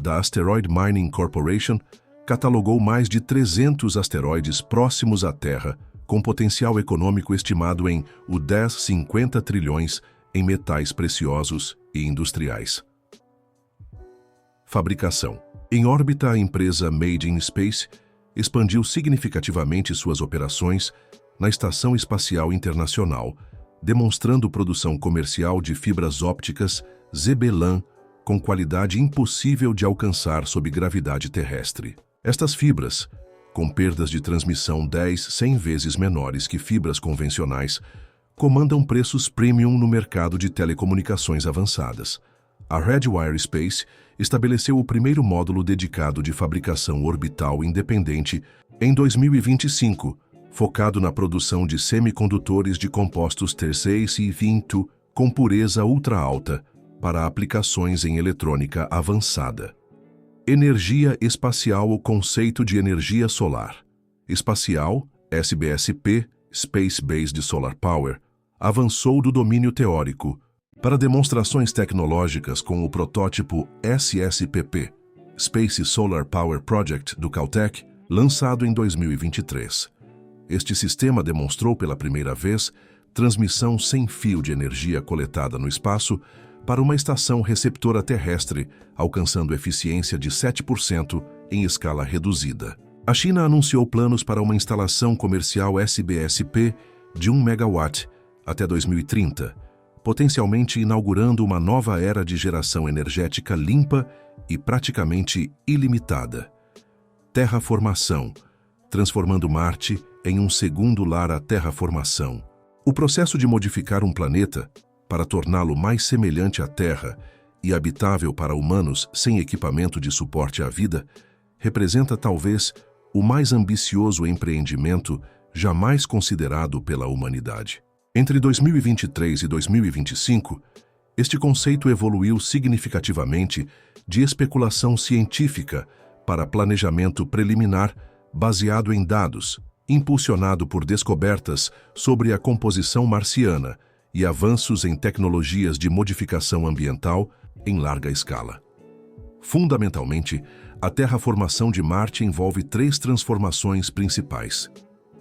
Speaker 1: da Asteroid Mining Corporation, catalogou mais de 300 asteroides próximos à Terra, com potencial econômico estimado em 50 trilhões em metais preciosos e industriais. Fabricação. Em órbita, a empresa Made in Space expandiu significativamente suas operações na Estação Espacial Internacional, demonstrando produção comercial de fibras ópticas ZB-LAN com qualidade impossível de alcançar sob gravidade terrestre. Estas fibras, com perdas de transmissão 100 vezes menores que fibras convencionais, comandam preços premium no mercado de telecomunicações avançadas. A Redwire Space estabeleceu o primeiro módulo dedicado de fabricação orbital independente em 2025, focado na produção de semicondutores de compostos terceiros e vinto com pureza ultra-alta para aplicações em eletrônica avançada. Energia espacial. O conceito de energia solar espacial, SBSP, Space Based Solar Power, avançou do domínio teórico para demonstrações tecnológicas com o protótipo SSPP, Space Solar Power Project do Caltech, lançado em 2023. Este sistema demonstrou pela primeira vez transmissão sem fio de energia coletada no espaço para uma estação receptora terrestre, alcançando eficiência de 7% em escala reduzida. A China anunciou planos para uma instalação comercial SBSP de 1 megawatt até 2030, potencialmente inaugurando uma nova era de geração energética limpa e praticamente ilimitada. Terraformação, transformando Marte em um segundo lar à terraformação. O processo de modificar um planeta para torná-lo mais semelhante à Terra e habitável para humanos sem equipamento de suporte à vida representa talvez o mais ambicioso empreendimento jamais considerado pela humanidade. Entre 2023 e 2025, este conceito evoluiu significativamente de especulação científica para planejamento preliminar baseado em dados, impulsionado por descobertas sobre a composição marciana e avanços em tecnologias de modificação ambiental em larga escala. Fundamentalmente, a terraformação de Marte envolve 3 transformações principais: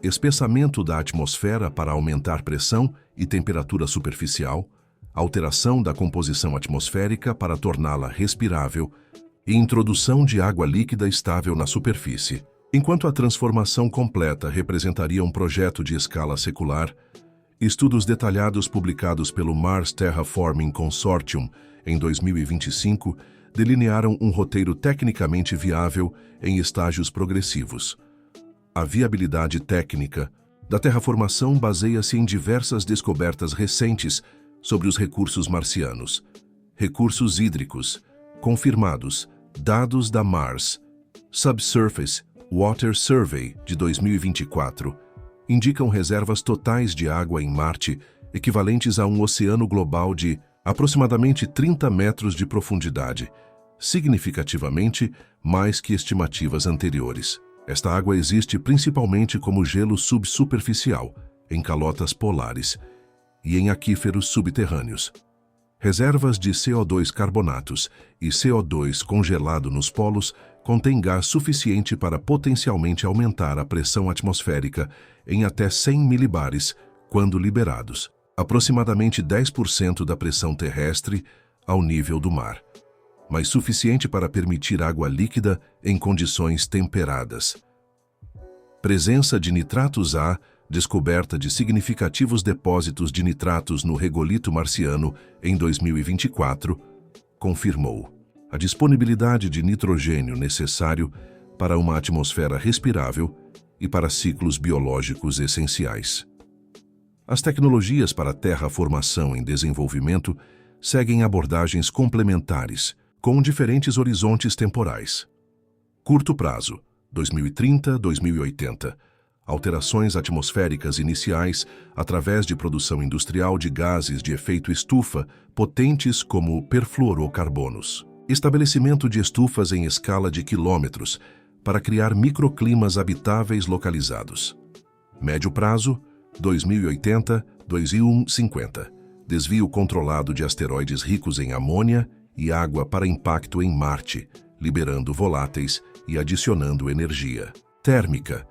Speaker 1: espessamento da atmosfera para aumentar pressão e temperatura superficial, alteração da composição atmosférica para torná-la respirável e introdução de água líquida estável na superfície. Enquanto a transformação completa representaria um projeto de escala secular, estudos detalhados publicados pelo Mars Terraforming Consortium em 2025 delinearam um roteiro tecnicamente viável em estágios progressivos. A viabilidade técnica da terraformação baseia-se em diversas descobertas recentes sobre os recursos marcianos, recursos hídricos, confirmados, dados da Mars, Subsurface Water Survey de 2024 indicam reservas totais de água em Marte equivalentes a um oceano global de aproximadamente 30 metros de profundidade, significativamente mais que estimativas anteriores. Esta água existe principalmente como gelo subsuperficial, em calotas polares e em aquíferos subterrâneos. Reservas de CO2 carbonatos e CO2 congelado nos polos contêm gás suficiente para potencialmente aumentar a pressão atmosférica em até 100 milibares quando liberados, aproximadamente 10% da pressão terrestre ao nível do mar, mas suficiente para permitir água líquida em condições temperadas. Presença de nitratos A, descoberta de significativos depósitos de nitratos no regolito marciano em 2024, confirmou a disponibilidade de nitrogênio necessário para uma atmosfera respirável e para ciclos biológicos essenciais. As tecnologias para terraformação em desenvolvimento seguem abordagens complementares, com diferentes horizontes temporais. Curto prazo, 2030-2080. Alterações atmosféricas iniciais através de produção industrial de gases de efeito estufa potentes como perfluorocarbonos. Estabelecimento de estufas em escala de quilômetros para criar microclimas habitáveis localizados. Médio prazo, 2080-2150. Desvio controlado de asteroides ricos em amônia e água para impacto em Marte, liberando voláteis e adicionando energia. Térmica.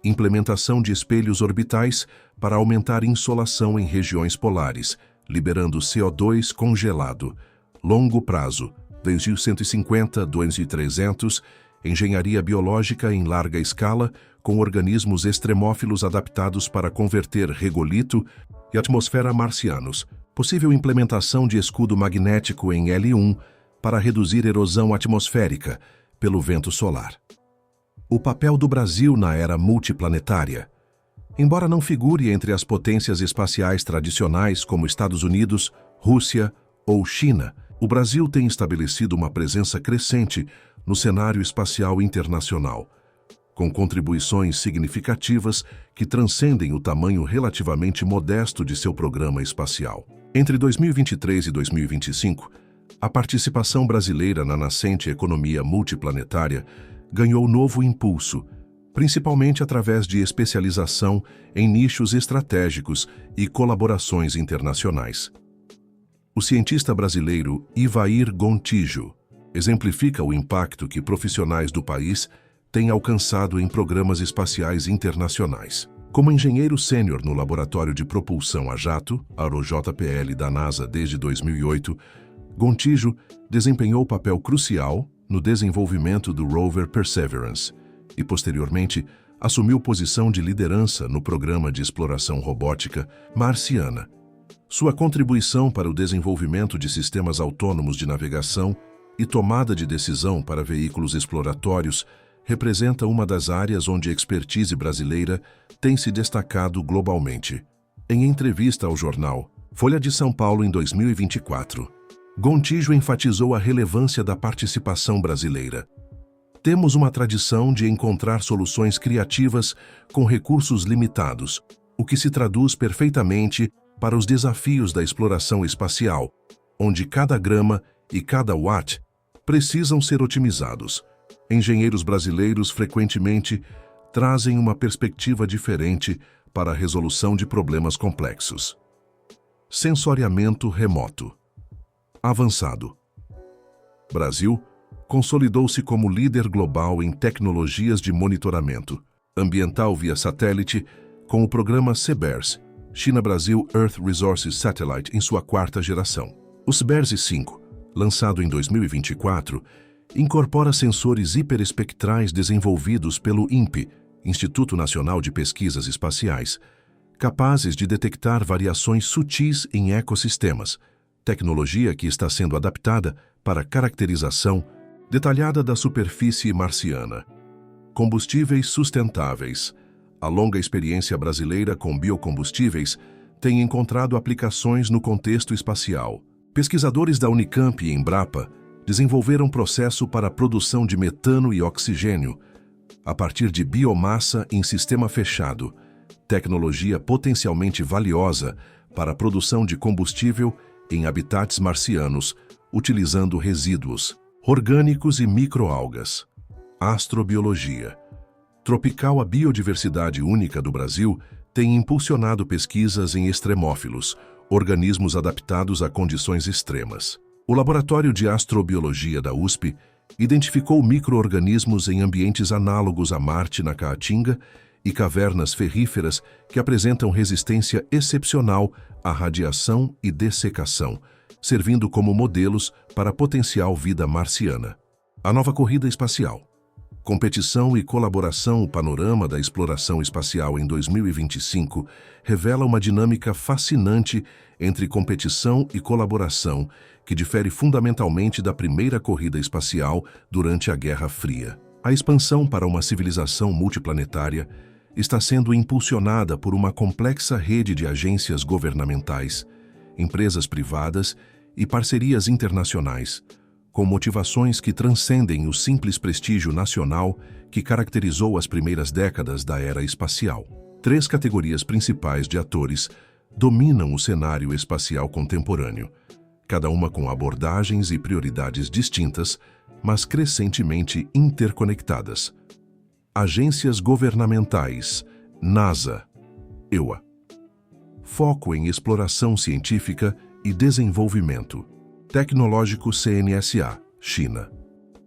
Speaker 1: Implementação de espelhos orbitais para aumentar insolação em regiões polares, liberando CO2 congelado. Longo prazo, 2150-2300, engenharia biológica em larga escala, com organismos extremófilos adaptados para converter regolito e atmosfera marcianos. Possível implementação de escudo magnético em L1 para reduzir erosão atmosférica pelo vento solar. O papel do Brasil na era multiplanetária. Embora não figure entre as potências espaciais tradicionais como Estados Unidos, Rússia ou China, o Brasil tem estabelecido uma presença crescente no cenário espacial internacional, com contribuições significativas que transcendem o tamanho relativamente modesto de seu programa espacial. Entre 2023 e 2025, a participação brasileira na nascente economia multiplanetária ganhou novo impulso, principalmente através de especialização em nichos estratégicos e colaborações internacionais. O cientista brasileiro Ivair Gontijo exemplifica o impacto que profissionais do país têm alcançado em programas espaciais internacionais. Como engenheiro sênior no Laboratório de Propulsão a Jato, AROJPL da NASA desde 2008, Gontijo desempenhou papel crucial no desenvolvimento do rover Perseverance e, posteriormente, assumiu posição de liderança no programa de exploração robótica Marciana. Sua contribuição para o desenvolvimento de sistemas autônomos de navegação e tomada de decisão para veículos exploratórios representa uma das áreas onde a expertise brasileira tem se destacado globalmente. Em entrevista ao jornal Folha de São Paulo em 2024, Gontijo enfatizou a relevância da participação brasileira. Temos uma tradição de encontrar soluções criativas com recursos limitados, o que se traduz perfeitamente para os desafios da exploração espacial, onde cada grama e cada watt precisam ser otimizados. Engenheiros brasileiros frequentemente trazem uma perspectiva diferente para a resolução de problemas complexos. Sensoriamento remoto. Avançado. Brasil consolidou-se como líder global em tecnologias de monitoramento ambiental via satélite com o programa CBERS, China-Brasil Earth Resources Satellite, em sua quarta geração. O CBERS-5, lançado em 2024, incorpora sensores hiperespectrais desenvolvidos pelo INPE, Instituto Nacional de Pesquisas Espaciais, capazes de detectar variações sutis em ecossistemas, tecnologia que está sendo adaptada para caracterização detalhada da superfície marciana. Combustíveis sustentáveis. A longa experiência brasileira com biocombustíveis tem encontrado aplicações no contexto espacial. Pesquisadores da Unicamp e Embrapa desenvolveram processo para a produção de metano e oxigênio, a partir de biomassa em sistema fechado, tecnologia potencialmente valiosa para a produção de combustível em habitats marcianos, utilizando resíduos orgânicos e microalgas. Astrobiologia. Tropical, a biodiversidade única do Brasil tem impulsionado pesquisas em extremófilos, organismos adaptados a condições extremas. O Laboratório de Astrobiologia da USP identificou micro-organismos em ambientes análogos a Marte, na Caatinga, e cavernas ferríferas que apresentam resistência excepcional à radiação e dessecação, servindo como modelos para a potencial vida marciana. A nova corrida espacial. Competição e colaboração. O panorama da exploração espacial em 2025 revela uma dinâmica fascinante entre competição e colaboração, que difere fundamentalmente da primeira corrida espacial durante a Guerra Fria. A expansão para uma civilização multiplanetária está sendo impulsionada por uma complexa rede de agências governamentais, empresas privadas e parcerias internacionais, com motivações que transcendem o simples prestígio nacional que caracterizou as primeiras décadas da era espacial. 3 categorias principais de atores dominam o cenário espacial contemporâneo, cada uma com abordagens e prioridades distintas, mas crescentemente interconectadas. Agências governamentais, NASA, EUA. Foco em exploração científica e desenvolvimento. Tecnológico, CNSA, China.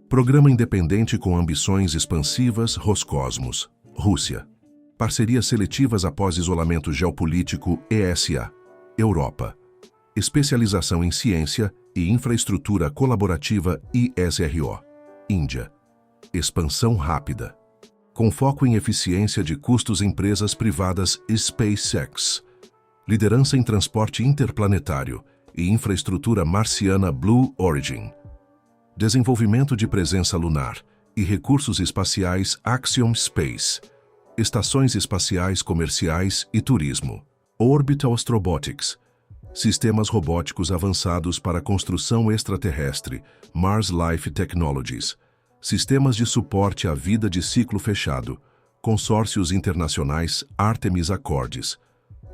Speaker 1: Programa independente com ambições expansivas, Roscosmos, Rússia. Parcerias seletivas após isolamento geopolítico, ESA, Europa. Especialização em ciência e infraestrutura colaborativa, ISRO, Índia. Expansão rápida. Com foco em eficiência de custos, empresas privadas, SpaceX. Liderança em transporte interplanetário e infraestrutura marciana, Blue Origin. Desenvolvimento de presença lunar e recursos espaciais, Axiom Space. Estações espaciais comerciais e turismo. Orbital Astrobotics. Sistemas robóticos avançados para construção extraterrestre, Mars Life Technologies. Sistemas de suporte à vida de ciclo fechado, consórcios internacionais, Artemis Accords.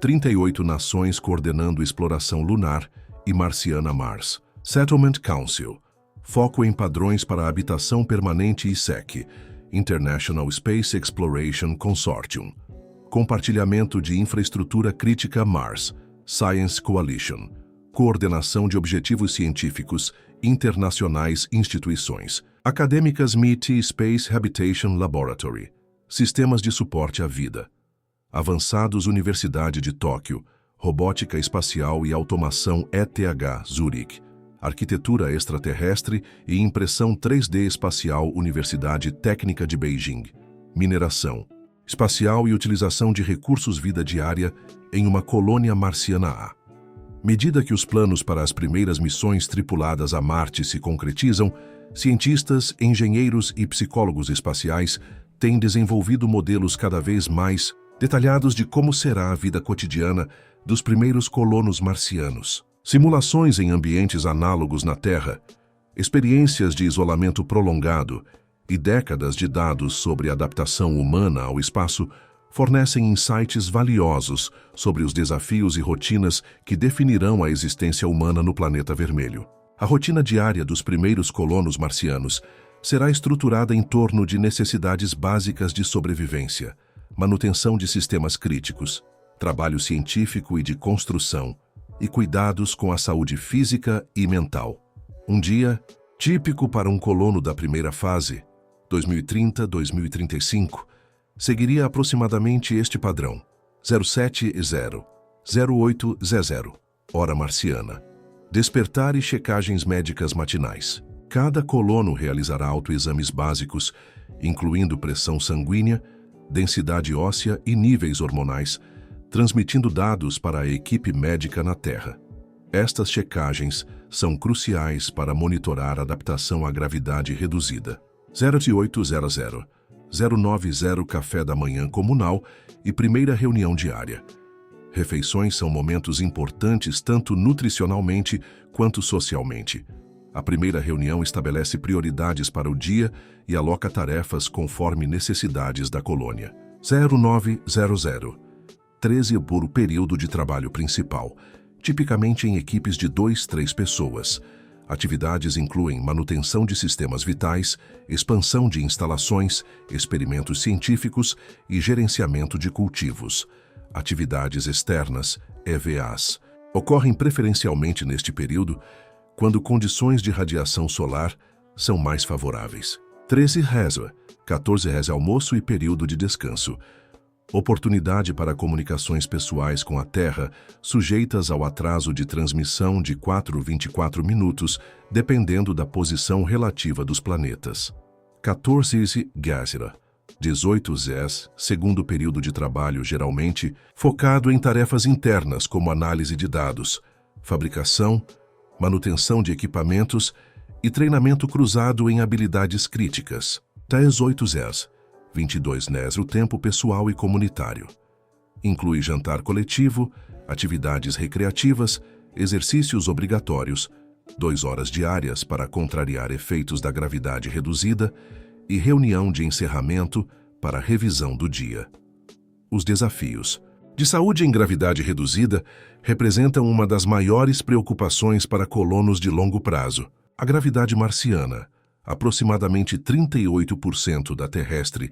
Speaker 1: 38 nações coordenando exploração lunar e marciana, Mars. Settlement Council. Foco em padrões para habitação permanente, ISEC, International Space Exploration Consortium. Compartilhamento de infraestrutura crítica, Mars. Science Coalition. Coordenação de objetivos científicos, internacionais, instituições. Acadêmicas, MIT Space Habitation Laboratory. Sistemas de suporte à vida. Avançados, Universidade de Tóquio. Robótica espacial e automação, ETH, Zurich. Arquitetura extraterrestre e impressão 3D espacial, Universidade Técnica de Beijing. Mineração espacial e utilização de recursos, vida diária em uma colônia marciana A. Medida que os planos para as primeiras missões tripuladas a Marte se concretizam, cientistas, engenheiros e psicólogos espaciais têm desenvolvido modelos cada vez mais detalhados de como será a vida cotidiana dos primeiros colonos marcianos. Simulações em ambientes análogos na Terra, experiências de isolamento prolongado e décadas de dados sobre adaptação humana ao espaço fornecem insights valiosos sobre os desafios e rotinas que definirão a existência humana no planeta vermelho. A rotina diária dos primeiros colonos marcianos será estruturada em torno de necessidades básicas de sobrevivência, manutenção de sistemas críticos, trabalho científico e de construção, e cuidados com a saúde física e mental. Um dia típico para um colono da primeira fase, 2030-2035, seguiria aproximadamente este padrão: 07:0-08:00, hora marciana. Despertar e checagens médicas matinais. Cada colono realizará autoexames básicos, incluindo pressão sanguínea, densidade óssea e níveis hormonais, transmitindo dados para a equipe médica na Terra. Estas checagens são cruciais para monitorar a adaptação à gravidade reduzida. 08:00-090, café da manhã comunal e primeira reunião diária. Refeições são momentos importantes tanto nutricionalmente quanto socialmente. A primeira reunião estabelece prioridades para o dia e aloca tarefas conforme necessidades da colônia. 0900. 13 por período de trabalho principal, tipicamente em equipes de 2-3 pessoas. Atividades incluem manutenção de sistemas vitais, expansão de instalações, experimentos científicos e gerenciamento de cultivos. Atividades externas, EVAs, ocorrem preferencialmente neste período quando condições de radiação solar são mais favoráveis. 13 Heswa, 14 Heswa almoço e período de descanso. Oportunidade para comunicações pessoais com a Terra, sujeitas ao atraso de transmissão de 4-24 minutos, dependendo da posição relativa dos planetas. 14 Gazira, 18 Zés, segundo período de trabalho geralmente, focado em tarefas internas como análise de dados, fabricação, manutenção de equipamentos e treinamento cruzado em habilidades críticas. 18 Zés, 22 Nes, o tempo pessoal e comunitário. Inclui jantar coletivo, atividades recreativas, exercícios obrigatórios, 2 horas diárias para contrariar efeitos da gravidade reduzida e reunião de encerramento para revisão do dia. Os desafios de saúde em gravidade reduzida representam uma das maiores preocupações para colonos de longo prazo. A gravidade marciana, aproximadamente 38% da terrestre,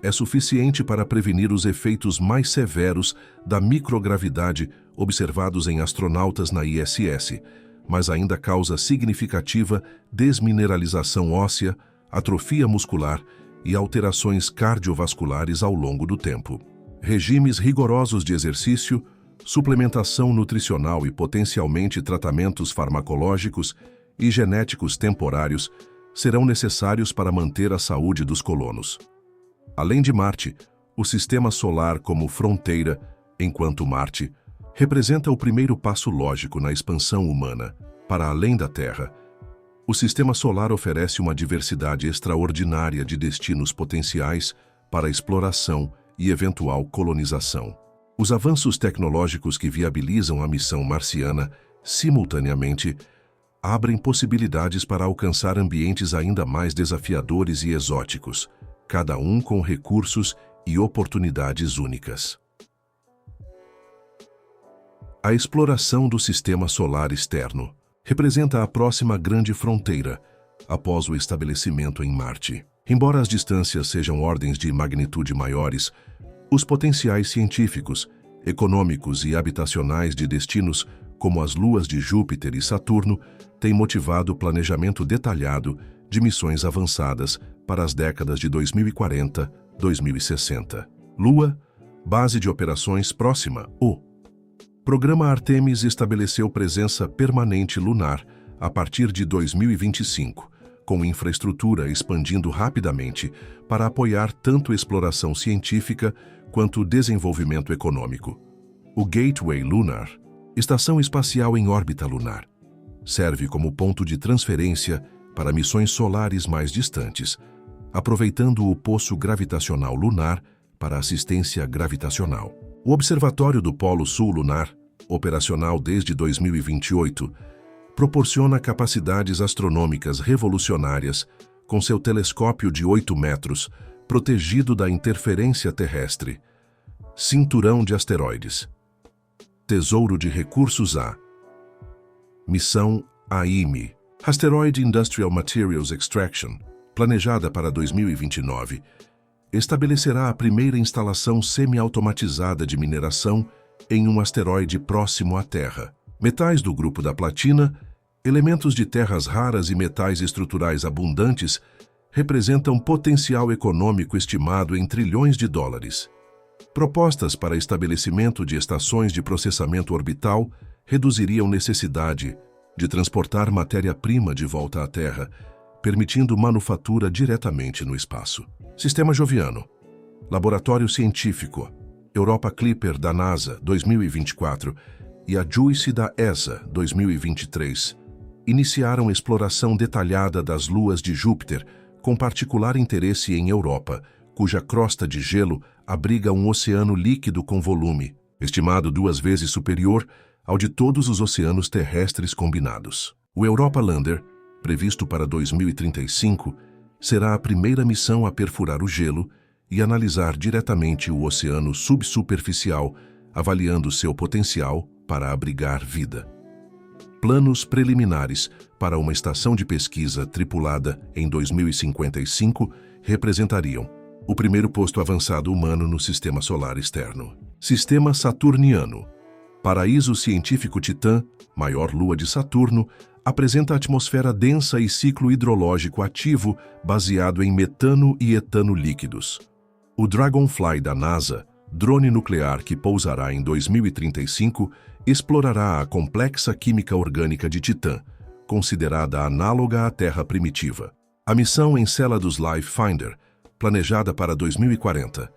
Speaker 1: é suficiente para prevenir os efeitos mais severos da microgravidade observados em astronautas na ISS, mas ainda causa significativa desmineralização óssea, atrofia muscular e alterações cardiovasculares ao longo do tempo. Regimes rigorosos de exercício, suplementação nutricional e potencialmente tratamentos farmacológicos e genéticos temporários serão necessários para manter a saúde dos colonos. Além de Marte, o Sistema Solar como fronteira, enquanto Marte, representa o primeiro passo lógico na expansão humana para além da Terra. O Sistema Solar oferece uma diversidade extraordinária de destinos potenciais para exploração e eventual colonização. Os avanços tecnológicos que viabilizam a missão marciana, simultaneamente, abrem possibilidades para alcançar ambientes ainda mais desafiadores e exóticos, cada um com recursos e oportunidades únicas. A exploração do sistema solar externo representa a próxima grande fronteira após o estabelecimento em Marte. Embora as distâncias sejam ordens de magnitude maiores, os potenciais científicos, econômicos e habitacionais de destinos como as luas de Júpiter e Saturno têm motivado o planejamento detalhado de missões avançadas para as décadas de 2040-2060. Lua, base de operações próxima, O Programa Artemis estabeleceu presença permanente lunar a partir de 2025, com infraestrutura expandindo rapidamente para apoiar tanto exploração científica quanto desenvolvimento econômico. O Gateway Lunar, estação espacial em órbita lunar, serve como ponto de transferência para missões solares mais distantes, aproveitando o poço gravitacional lunar para assistência gravitacional. O Observatório do Polo Sul Lunar, operacional desde 2028, proporciona capacidades astronômicas revolucionárias com seu telescópio de 8 metros, protegido da interferência terrestre. Cinturão de asteroides. Tesouro de recursos A. Missão AIME. Asteroid Industrial Materials Extraction, planejada para 2029, estabelecerá a primeira instalação semi-automatizada de mineração em um asteroide próximo à Terra. Metais do grupo da platina, elementos de terras raras e metais estruturais abundantes representam potencial econômico estimado em trilhões de dólares. Propostas para estabelecimento de estações de processamento orbital reduziriam necessidade de transportar matéria-prima de volta à Terra, permitindo manufatura diretamente no espaço. Sistema Joviano. Laboratório Científico. Europa Clipper da NASA, 2024, e a JUICE da ESA, 2023, iniciaram exploração detalhada das luas de Júpiter, com particular interesse em Europa, cuja crosta de gelo abriga um oceano líquido com volume, estimado 2 vezes superior ao de todos os oceanos terrestres combinados. O Europa Lander, previsto para 2035, será a primeira missão a perfurar o gelo e analisar diretamente o oceano subsuperficial, avaliando seu potencial para abrigar vida. Planos preliminares para uma estação de pesquisa tripulada em 2055 representariam o primeiro posto avançado humano no Sistema Solar Externo. Sistema Saturniano. Paraíso científico Titã, maior lua de Saturno, apresenta atmosfera densa e ciclo hidrológico ativo baseado em metano e etano líquidos. O Dragonfly da NASA, drone nuclear que pousará em 2035, explorará a complexa química orgânica de Titã, considerada análoga à Terra primitiva. A missão Enceladus Life Finder, planejada para 2040,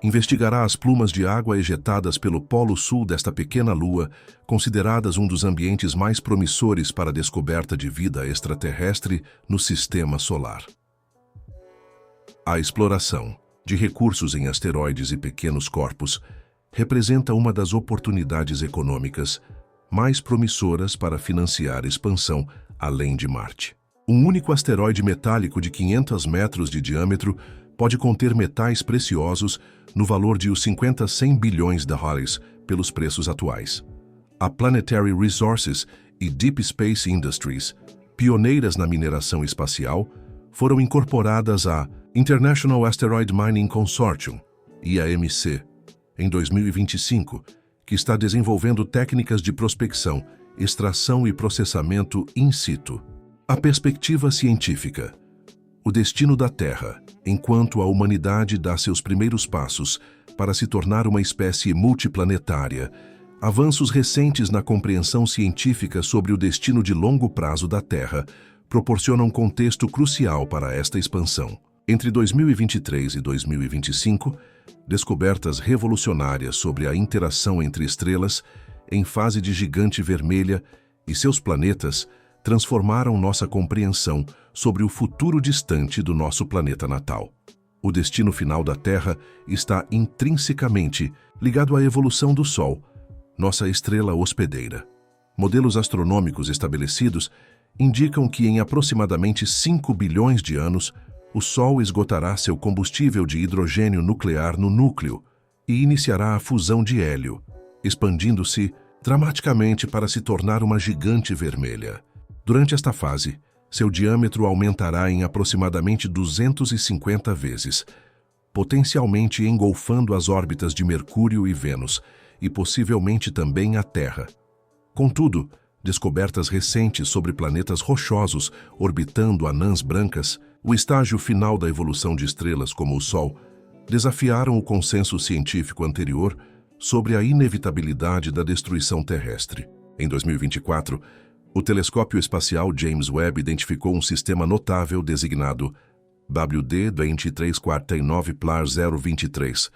Speaker 1: investigará as plumas de água ejetadas pelo polo sul desta pequena lua, consideradas um dos ambientes mais promissores para a descoberta de vida extraterrestre no sistema solar. A exploração de recursos em asteroides e pequenos corpos representa uma das oportunidades econômicas mais promissoras para financiar expansão além de Marte. Um único asteroide metálico de 500 metros de diâmetro pode conter metais preciosos no valor de os 50 a 100 bilhões de dólares pelos preços atuais. A Planetary Resources e Deep Space Industries, pioneiras na mineração espacial, foram incorporadas à International Asteroid Mining Consortium, IAMC, em 2025, que está desenvolvendo técnicas de prospecção, extração e processamento in situ. A perspectiva científica. O destino da Terra, enquanto a humanidade dá seus primeiros passos para se tornar uma espécie multiplanetária, avanços recentes na compreensão científica sobre o destino de longo prazo da Terra proporcionam um contexto crucial para esta expansão. Entre 2023 e 2025, descobertas revolucionárias sobre a interação entre estrelas em fase de gigante vermelha e seus planetas transformaram nossa compreensão sobre o futuro distante do nosso planeta natal. O destino final da Terra está intrinsecamente ligado à evolução do Sol, nossa estrela hospedeira. Modelos astronômicos estabelecidos indicam que em aproximadamente 5 bilhões de anos, o Sol esgotará seu combustível de hidrogênio nuclear no núcleo e iniciará a fusão de hélio, expandindo-se dramaticamente para se tornar uma gigante vermelha. Durante esta fase, seu diâmetro aumentará em aproximadamente 250 vezes, potencialmente engolfando as órbitas de Mercúrio e Vênus, e possivelmente também a Terra. Contudo, descobertas recentes sobre planetas rochosos orbitando anãs brancas, o estágio final da evolução de estrelas como o Sol, desafiaram o consenso científico anterior sobre a inevitabilidade da destruição terrestre. Em 2024, o telescópio espacial James Webb identificou um sistema notável designado WD 2349-023,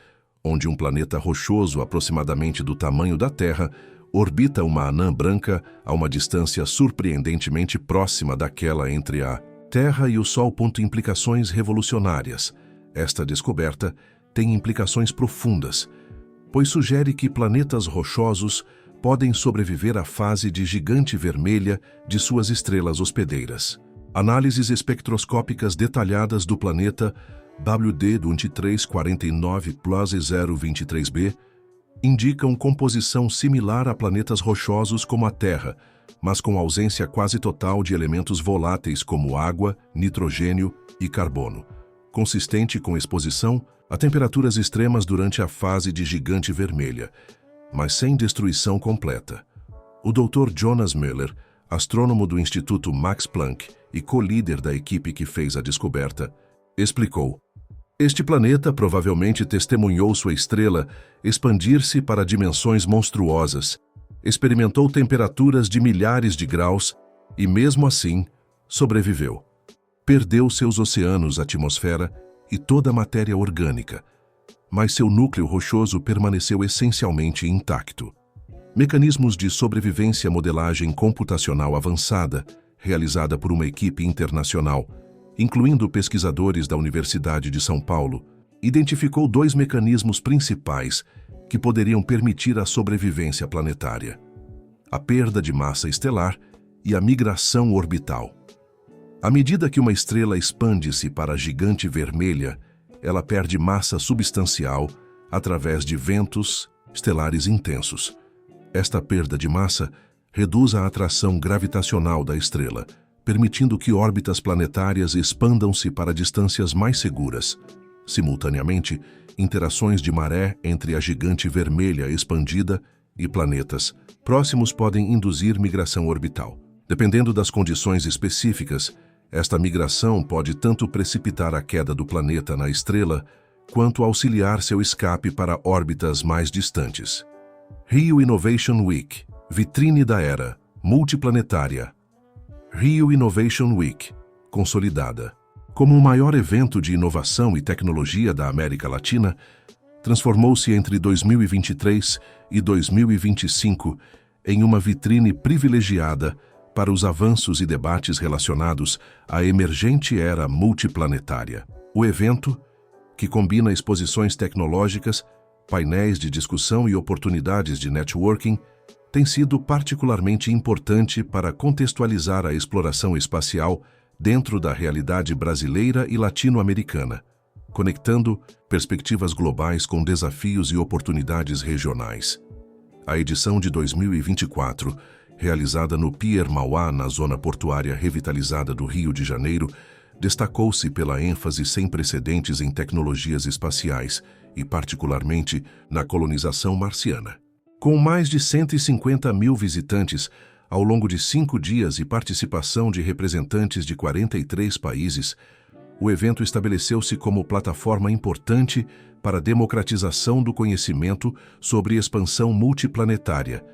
Speaker 1: onde um planeta rochoso aproximadamente do tamanho da Terra orbita uma anã branca a uma distância surpreendentemente próxima daquela entre a Terra e o Sol. Implicações revolucionárias. Esta descoberta tem implicações profundas, pois sugere que planetas rochosos podem sobreviver à fase de gigante vermelha de suas estrelas hospedeiras. Análises espectroscópicas detalhadas do planeta WD 2349+023b indicam composição similar a planetas rochosos como a Terra, mas com ausência quase total de elementos voláteis como água, nitrogênio e carbono, consistente com exposição a temperaturas extremas durante a fase de gigante vermelha, mas sem destruição completa. O Dr. Jonas Müller, astrônomo do Instituto Max Planck e co-líder da equipe que fez a descoberta, explicou: "Este planeta provavelmente testemunhou sua estrela expandir-se para dimensões monstruosas, experimentou temperaturas de milhares de graus e, mesmo assim, sobreviveu. Perdeu seus oceanos, atmosfera e toda a matéria orgânica, mas seu núcleo rochoso permaneceu essencialmente intacto. Mecanismos de sobrevivência, modelagem computacional avançada, realizada por uma equipe internacional, incluindo pesquisadores da Universidade de São Paulo, identificou 2 mecanismos principais que poderiam permitir a sobrevivência planetária: a perda de massa estelar e a migração orbital. À medida que uma estrela expande-se para a gigante vermelha, ela perde massa substancial através de ventos estelares intensos. Esta perda de massa reduz a atração gravitacional da estrela, permitindo que órbitas planetárias expandam-se para distâncias mais seguras. Simultaneamente, interações de maré entre a gigante vermelha expandida e planetas próximos podem induzir migração orbital. Dependendo das condições específicas, esta migração pode tanto precipitar a queda do planeta na estrela, quanto auxiliar seu escape para órbitas mais distantes. Rio Innovation Week, vitrine da era multiplanetária. Rio Innovation Week, consolidada como o maior evento de inovação e tecnologia da América Latina, transformou-se entre 2023 e 2025 em uma vitrine privilegiada para os avanços e debates relacionados à emergente era multiplanetária. O evento, que combina exposições tecnológicas, painéis de discussão e oportunidades de networking, tem sido particularmente importante para contextualizar a exploração espacial dentro da realidade brasileira e latino-americana, conectando perspectivas globais com desafios e oportunidades regionais. A edição de 2024, realizada no Pier Mauá, na zona portuária revitalizada do Rio de Janeiro, destacou-se pela ênfase sem precedentes em tecnologias espaciais e, particularmente, na colonização marciana. Com mais de 150 mil visitantes ao longo de 5 dias e participação de representantes de 43 países, o evento estabeleceu-se como plataforma importante para a democratização do conhecimento sobre expansão multiplanetária,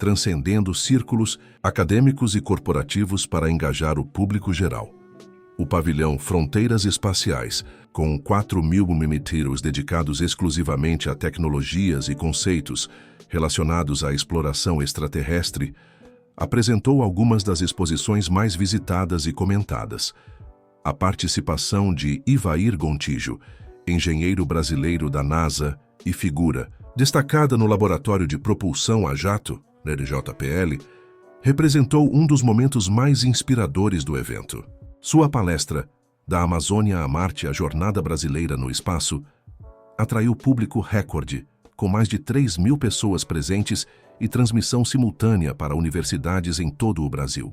Speaker 1: transcendendo círculos acadêmicos e corporativos para engajar o público geral. O pavilhão Fronteiras Espaciais, com 4.000 mimitírios dedicados exclusivamente a tecnologias e conceitos relacionados à exploração extraterrestre, apresentou algumas das exposições mais visitadas e comentadas. A participação de Ivair Gontijo, engenheiro brasileiro da NASA e figura destacada no Laboratório de Propulsão a Jato, LJPL, representou um dos momentos mais inspiradores do evento. Sua palestra, Da Amazônia a Marte, a Jornada Brasileira no Espaço, atraiu público recorde, com mais de 3.000 pessoas presentes e transmissão simultânea para universidades em todo o Brasil.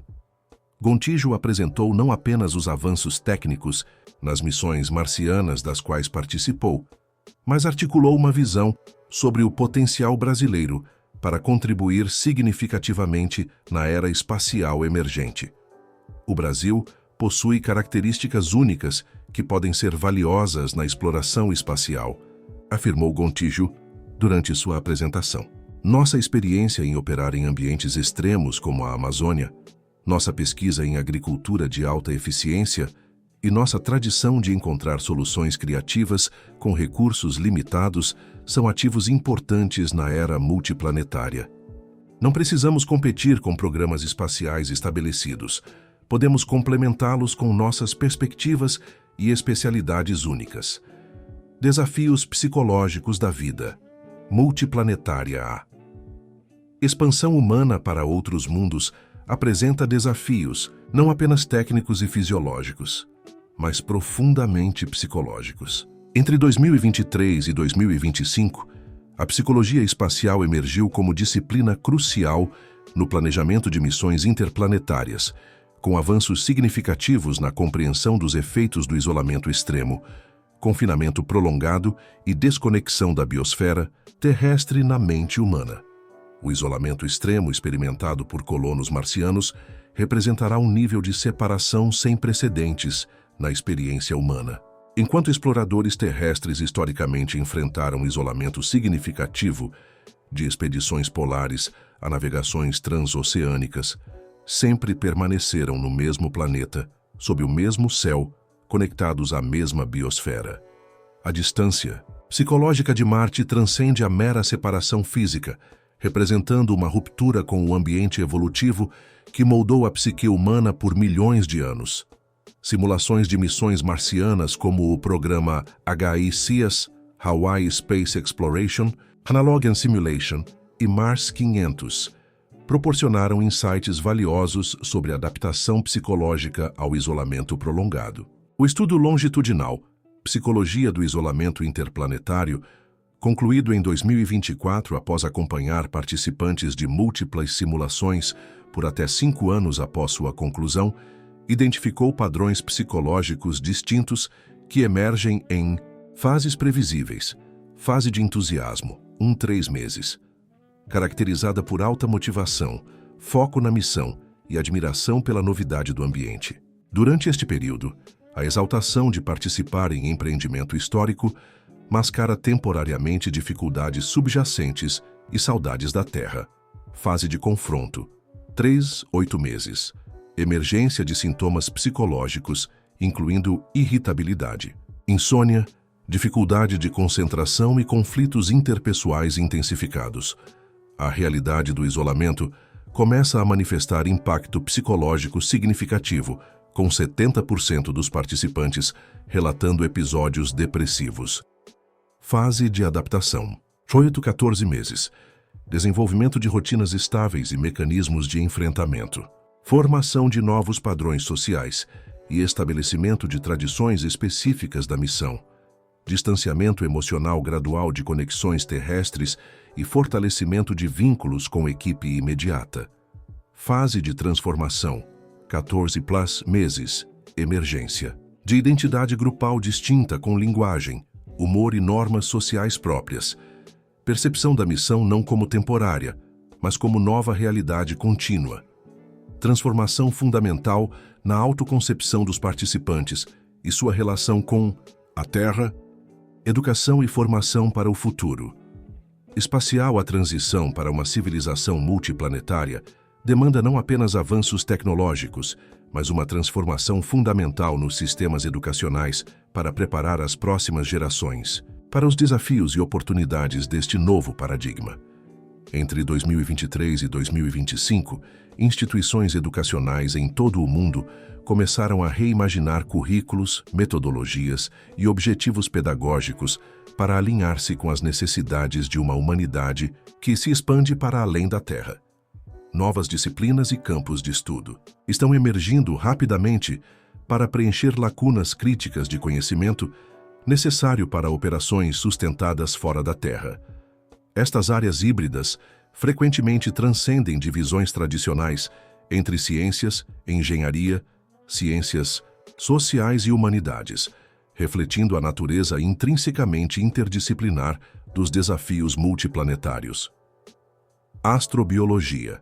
Speaker 1: Gontijo apresentou não apenas os avanços técnicos nas missões marcianas das quais participou, mas articulou uma visão sobre o potencial brasileiro para contribuir significativamente na era espacial emergente. O Brasil possui características únicas que podem ser valiosas na exploração espacial, afirmou Gontijo durante sua apresentação. Nossa experiência em operar em ambientes extremos como a Amazônia, nossa pesquisa em agricultura de alta eficiência e nossa tradição de encontrar soluções criativas com recursos limitados são ativos importantes na era multiplanetária. Não precisamos competir com programas espaciais estabelecidos. Podemos complementá-los com nossas perspectivas e especialidades únicas. Desafios psicológicos da vida. Multiplanetária A. Expansão humana para outros mundos apresenta desafios, não apenas técnicos e fisiológicos, mas profundamente psicológicos. Entre 2023 e 2025, a psicologia espacial emergiu como disciplina crucial no planejamento de missões interplanetárias, com avanços significativos na compreensão dos efeitos do isolamento extremo, confinamento prolongado e desconexão da biosfera terrestre na mente humana. O isolamento extremo experimentado por colonos marcianos representará um nível de separação sem precedentes na experiência humana. Enquanto exploradores terrestres historicamente enfrentaram isolamento significativo, de expedições polares a navegações transoceânicas, sempre permaneceram no mesmo planeta, sob o mesmo céu, conectados à mesma biosfera. A distância psicológica de Marte transcende a mera separação física, representando uma ruptura com o ambiente evolutivo que moldou a psique humana por milhões de anos. Simulações de missões marcianas como o programa HI-CEAS, Hawaii Space Exploration, Analogian Simulation e Mars 500 proporcionaram insights valiosos sobre a adaptação psicológica ao isolamento prolongado. O estudo longitudinal Psicologia do Isolamento Interplanetário, concluído em 2024 após acompanhar participantes de múltiplas simulações por até 5 anos após sua conclusão, identificou padrões psicológicos distintos que emergem em fases previsíveis, fase de entusiasmo, 3 meses, caracterizada por alta motivação, foco na missão e admiração pela novidade do ambiente. Durante este período, a exaltação de participar em empreendimento histórico mascara temporariamente dificuldades subjacentes e saudades da Terra. Fase de confronto, 8 meses, emergência de sintomas psicológicos, incluindo irritabilidade, insônia, dificuldade de concentração e conflitos interpessoais intensificados. A realidade do isolamento começa a manifestar impacto psicológico significativo, com 70% dos participantes relatando episódios depressivos. Fase de adaptação, 8 a 14 meses, desenvolvimento de rotinas estáveis e mecanismos de enfrentamento, formação de novos padrões sociais e estabelecimento de tradições específicas da missão, distanciamento emocional gradual de conexões terrestres e fortalecimento de vínculos com equipe imediata. Fase de transformação, 14+ meses, emergência, de identidade grupal distinta com linguagem, humor e normas sociais próprias, percepção da missão não como temporária, mas como nova realidade contínua, transformação fundamental na autoconcepção dos participantes e sua relação com a Terra, educação e formação para o futuro. Espacial, a transição para uma civilização multiplanetária demanda não apenas avanços tecnológicos, mas uma transformação fundamental nos sistemas educacionais para preparar as próximas gerações para os desafios e oportunidades deste novo paradigma. Entre 2023 e 2025, instituições educacionais em todo o mundo começaram a reimaginar currículos, metodologias e objetivos pedagógicos para alinhar-se com as necessidades de uma humanidade que se expande para além da Terra. Novas disciplinas e campos de estudo estão emergindo rapidamente para preencher lacunas críticas de conhecimento necessário para operações sustentadas fora da Terra. Estas áreas híbridas frequentemente transcendem divisões tradicionais entre ciências, engenharia, ciências sociais e humanidades, refletindo a natureza intrinsecamente interdisciplinar dos desafios multiplanetários. Astrobiologia.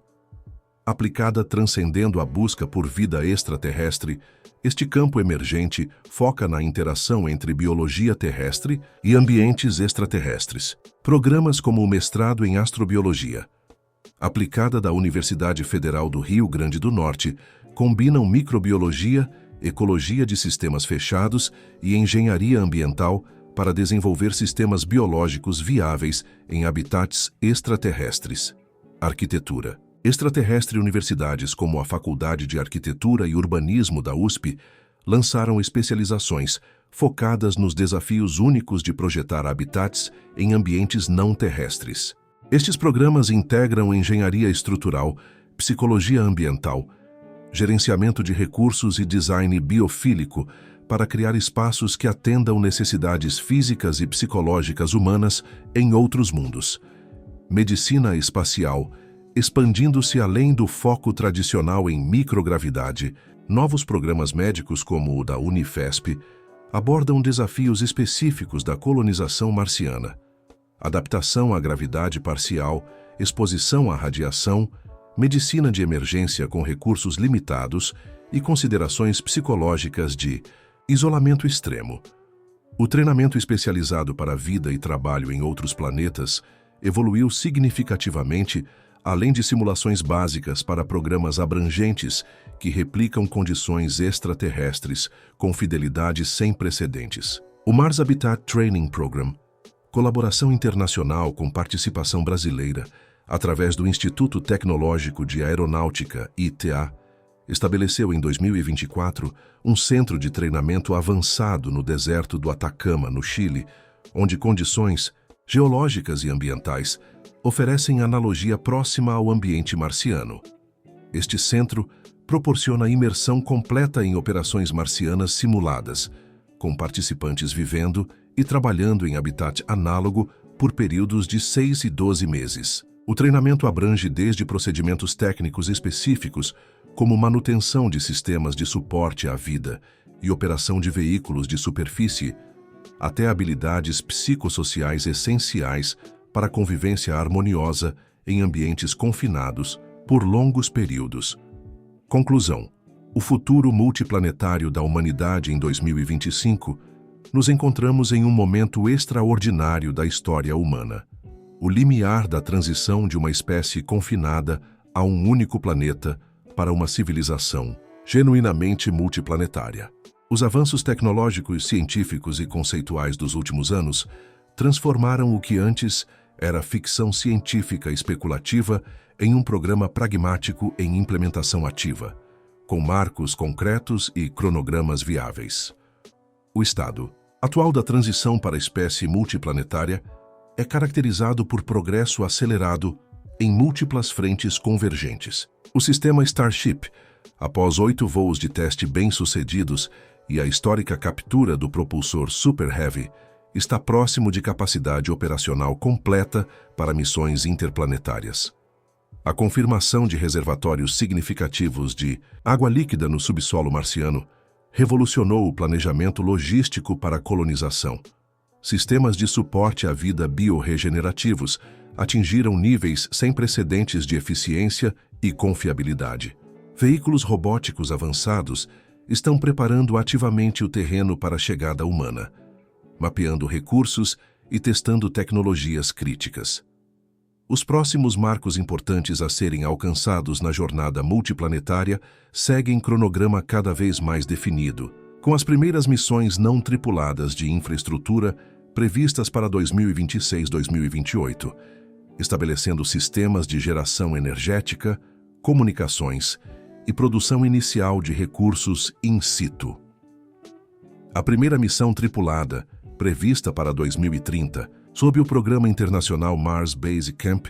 Speaker 1: Aplicada transcendendo a busca por vida extraterrestre, este campo emergente foca na interação entre biologia terrestre e ambientes extraterrestres. Programas como o mestrado em astrobiologia, aplicada da Universidade Federal do Rio Grande do Norte, combinam microbiologia, ecologia de sistemas fechados e engenharia ambiental para desenvolver sistemas biológicos viáveis em habitats extraterrestres. Arquitetura. Extraterrestre universidades como a Faculdade de Arquitetura e Urbanismo da USP lançaram especializações focadas nos desafios únicos de projetar habitats em ambientes não terrestres. Estes programas integram engenharia estrutural, psicologia ambiental, gerenciamento de recursos e design biofílico para criar espaços que atendam necessidades físicas e psicológicas humanas em outros mundos. Medicina espacial, expandindo-se além do foco tradicional em microgravidade, novos programas médicos como o da Unifesp abordam desafios específicos da colonização marciana, adaptação à gravidade parcial, exposição à radiação, medicina de emergência com recursos limitados e considerações psicológicas de isolamento extremo. O treinamento especializado para vida e trabalho em outros planetas evoluiu significativamente, além de simulações básicas para programas abrangentes que replicam condições extraterrestres com fidelidade sem precedentes. O Mars Habitat Training Program, colaboração internacional com participação brasileira, através do Instituto Tecnológico de Aeronáutica, ITA, estabeleceu em 2024 um centro de treinamento avançado no deserto do Atacama, no Chile, onde condições geológicas e ambientais, oferecem analogia próxima ao ambiente marciano. Este centro proporciona imersão completa em operações marcianas simuladas, com participantes vivendo e trabalhando em habitat análogo por períodos de 6 e 12 meses. O treinamento abrange desde procedimentos técnicos específicos, como manutenção de sistemas de suporte à vida e operação de veículos de superfície, até habilidades psicossociais essenciais para a convivência harmoniosa em ambientes confinados por longos períodos. Conclusão: o futuro multiplanetário da humanidade em 2025, nos encontramos em um momento extraordinário da história humana. O limiar da transição de uma espécie confinada a um único planeta para uma civilização genuinamente multiplanetária. Os avanços tecnológicos, científicos e conceituais dos últimos anos transformaram o que antes era ficção científica especulativa em um programa pragmático em implementação ativa, com marcos concretos e cronogramas viáveis. O estado atual da transição para a espécie multiplanetária é caracterizado por progresso acelerado em múltiplas frentes convergentes. O sistema Starship, após 8 voos de teste bem-sucedidos e a histórica captura do propulsor Super Heavy, está próximo de capacidade operacional completa para missões interplanetárias. A confirmação de reservatórios significativos de água líquida no subsolo marciano revolucionou o planejamento logístico para a colonização. Sistemas de suporte à vida biorregenerativos atingiram níveis sem precedentes de eficiência e confiabilidade. Veículos robóticos avançados estão preparando ativamente o terreno para a chegada humana, mapeando recursos e testando tecnologias críticas. Os próximos marcos importantes a serem alcançados na jornada multiplanetária seguem cronograma cada vez mais definido, com as primeiras missões não tripuladas de infraestrutura previstas para 2026-2028, estabelecendo sistemas de geração energética, comunicações e produção inicial de recursos in situ. A primeira missão tripulada, prevista para 2030, sob o Programa Internacional Mars Base Camp,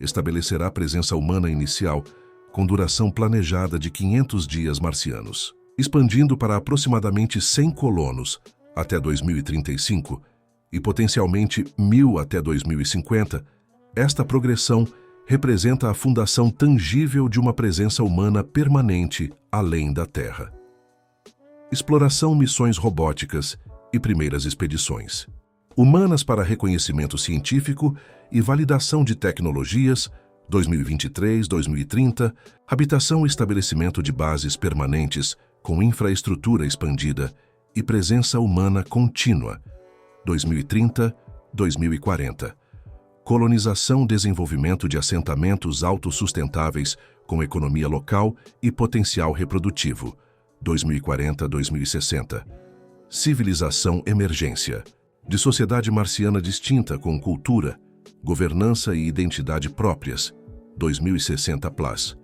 Speaker 1: estabelecerá presença humana inicial com duração planejada de 500 dias marcianos, expandindo para aproximadamente 100 colonos até 2035 e potencialmente 1.000 até 2050. Esta progressão representa a fundação tangível de uma presença humana permanente além da Terra. Exploração, missões robóticas e primeiras expedições humanas para reconhecimento científico e validação de tecnologias, 2023-2030, habitação e estabelecimento de bases permanentes com infraestrutura expandida e presença humana contínua, 2030-2040. Colonização, desenvolvimento de assentamentos autossustentáveis com economia local e potencial reprodutivo, 2040-2060. Civilização emergência, de sociedade marciana distinta com cultura, governança e identidade próprias, 2060+.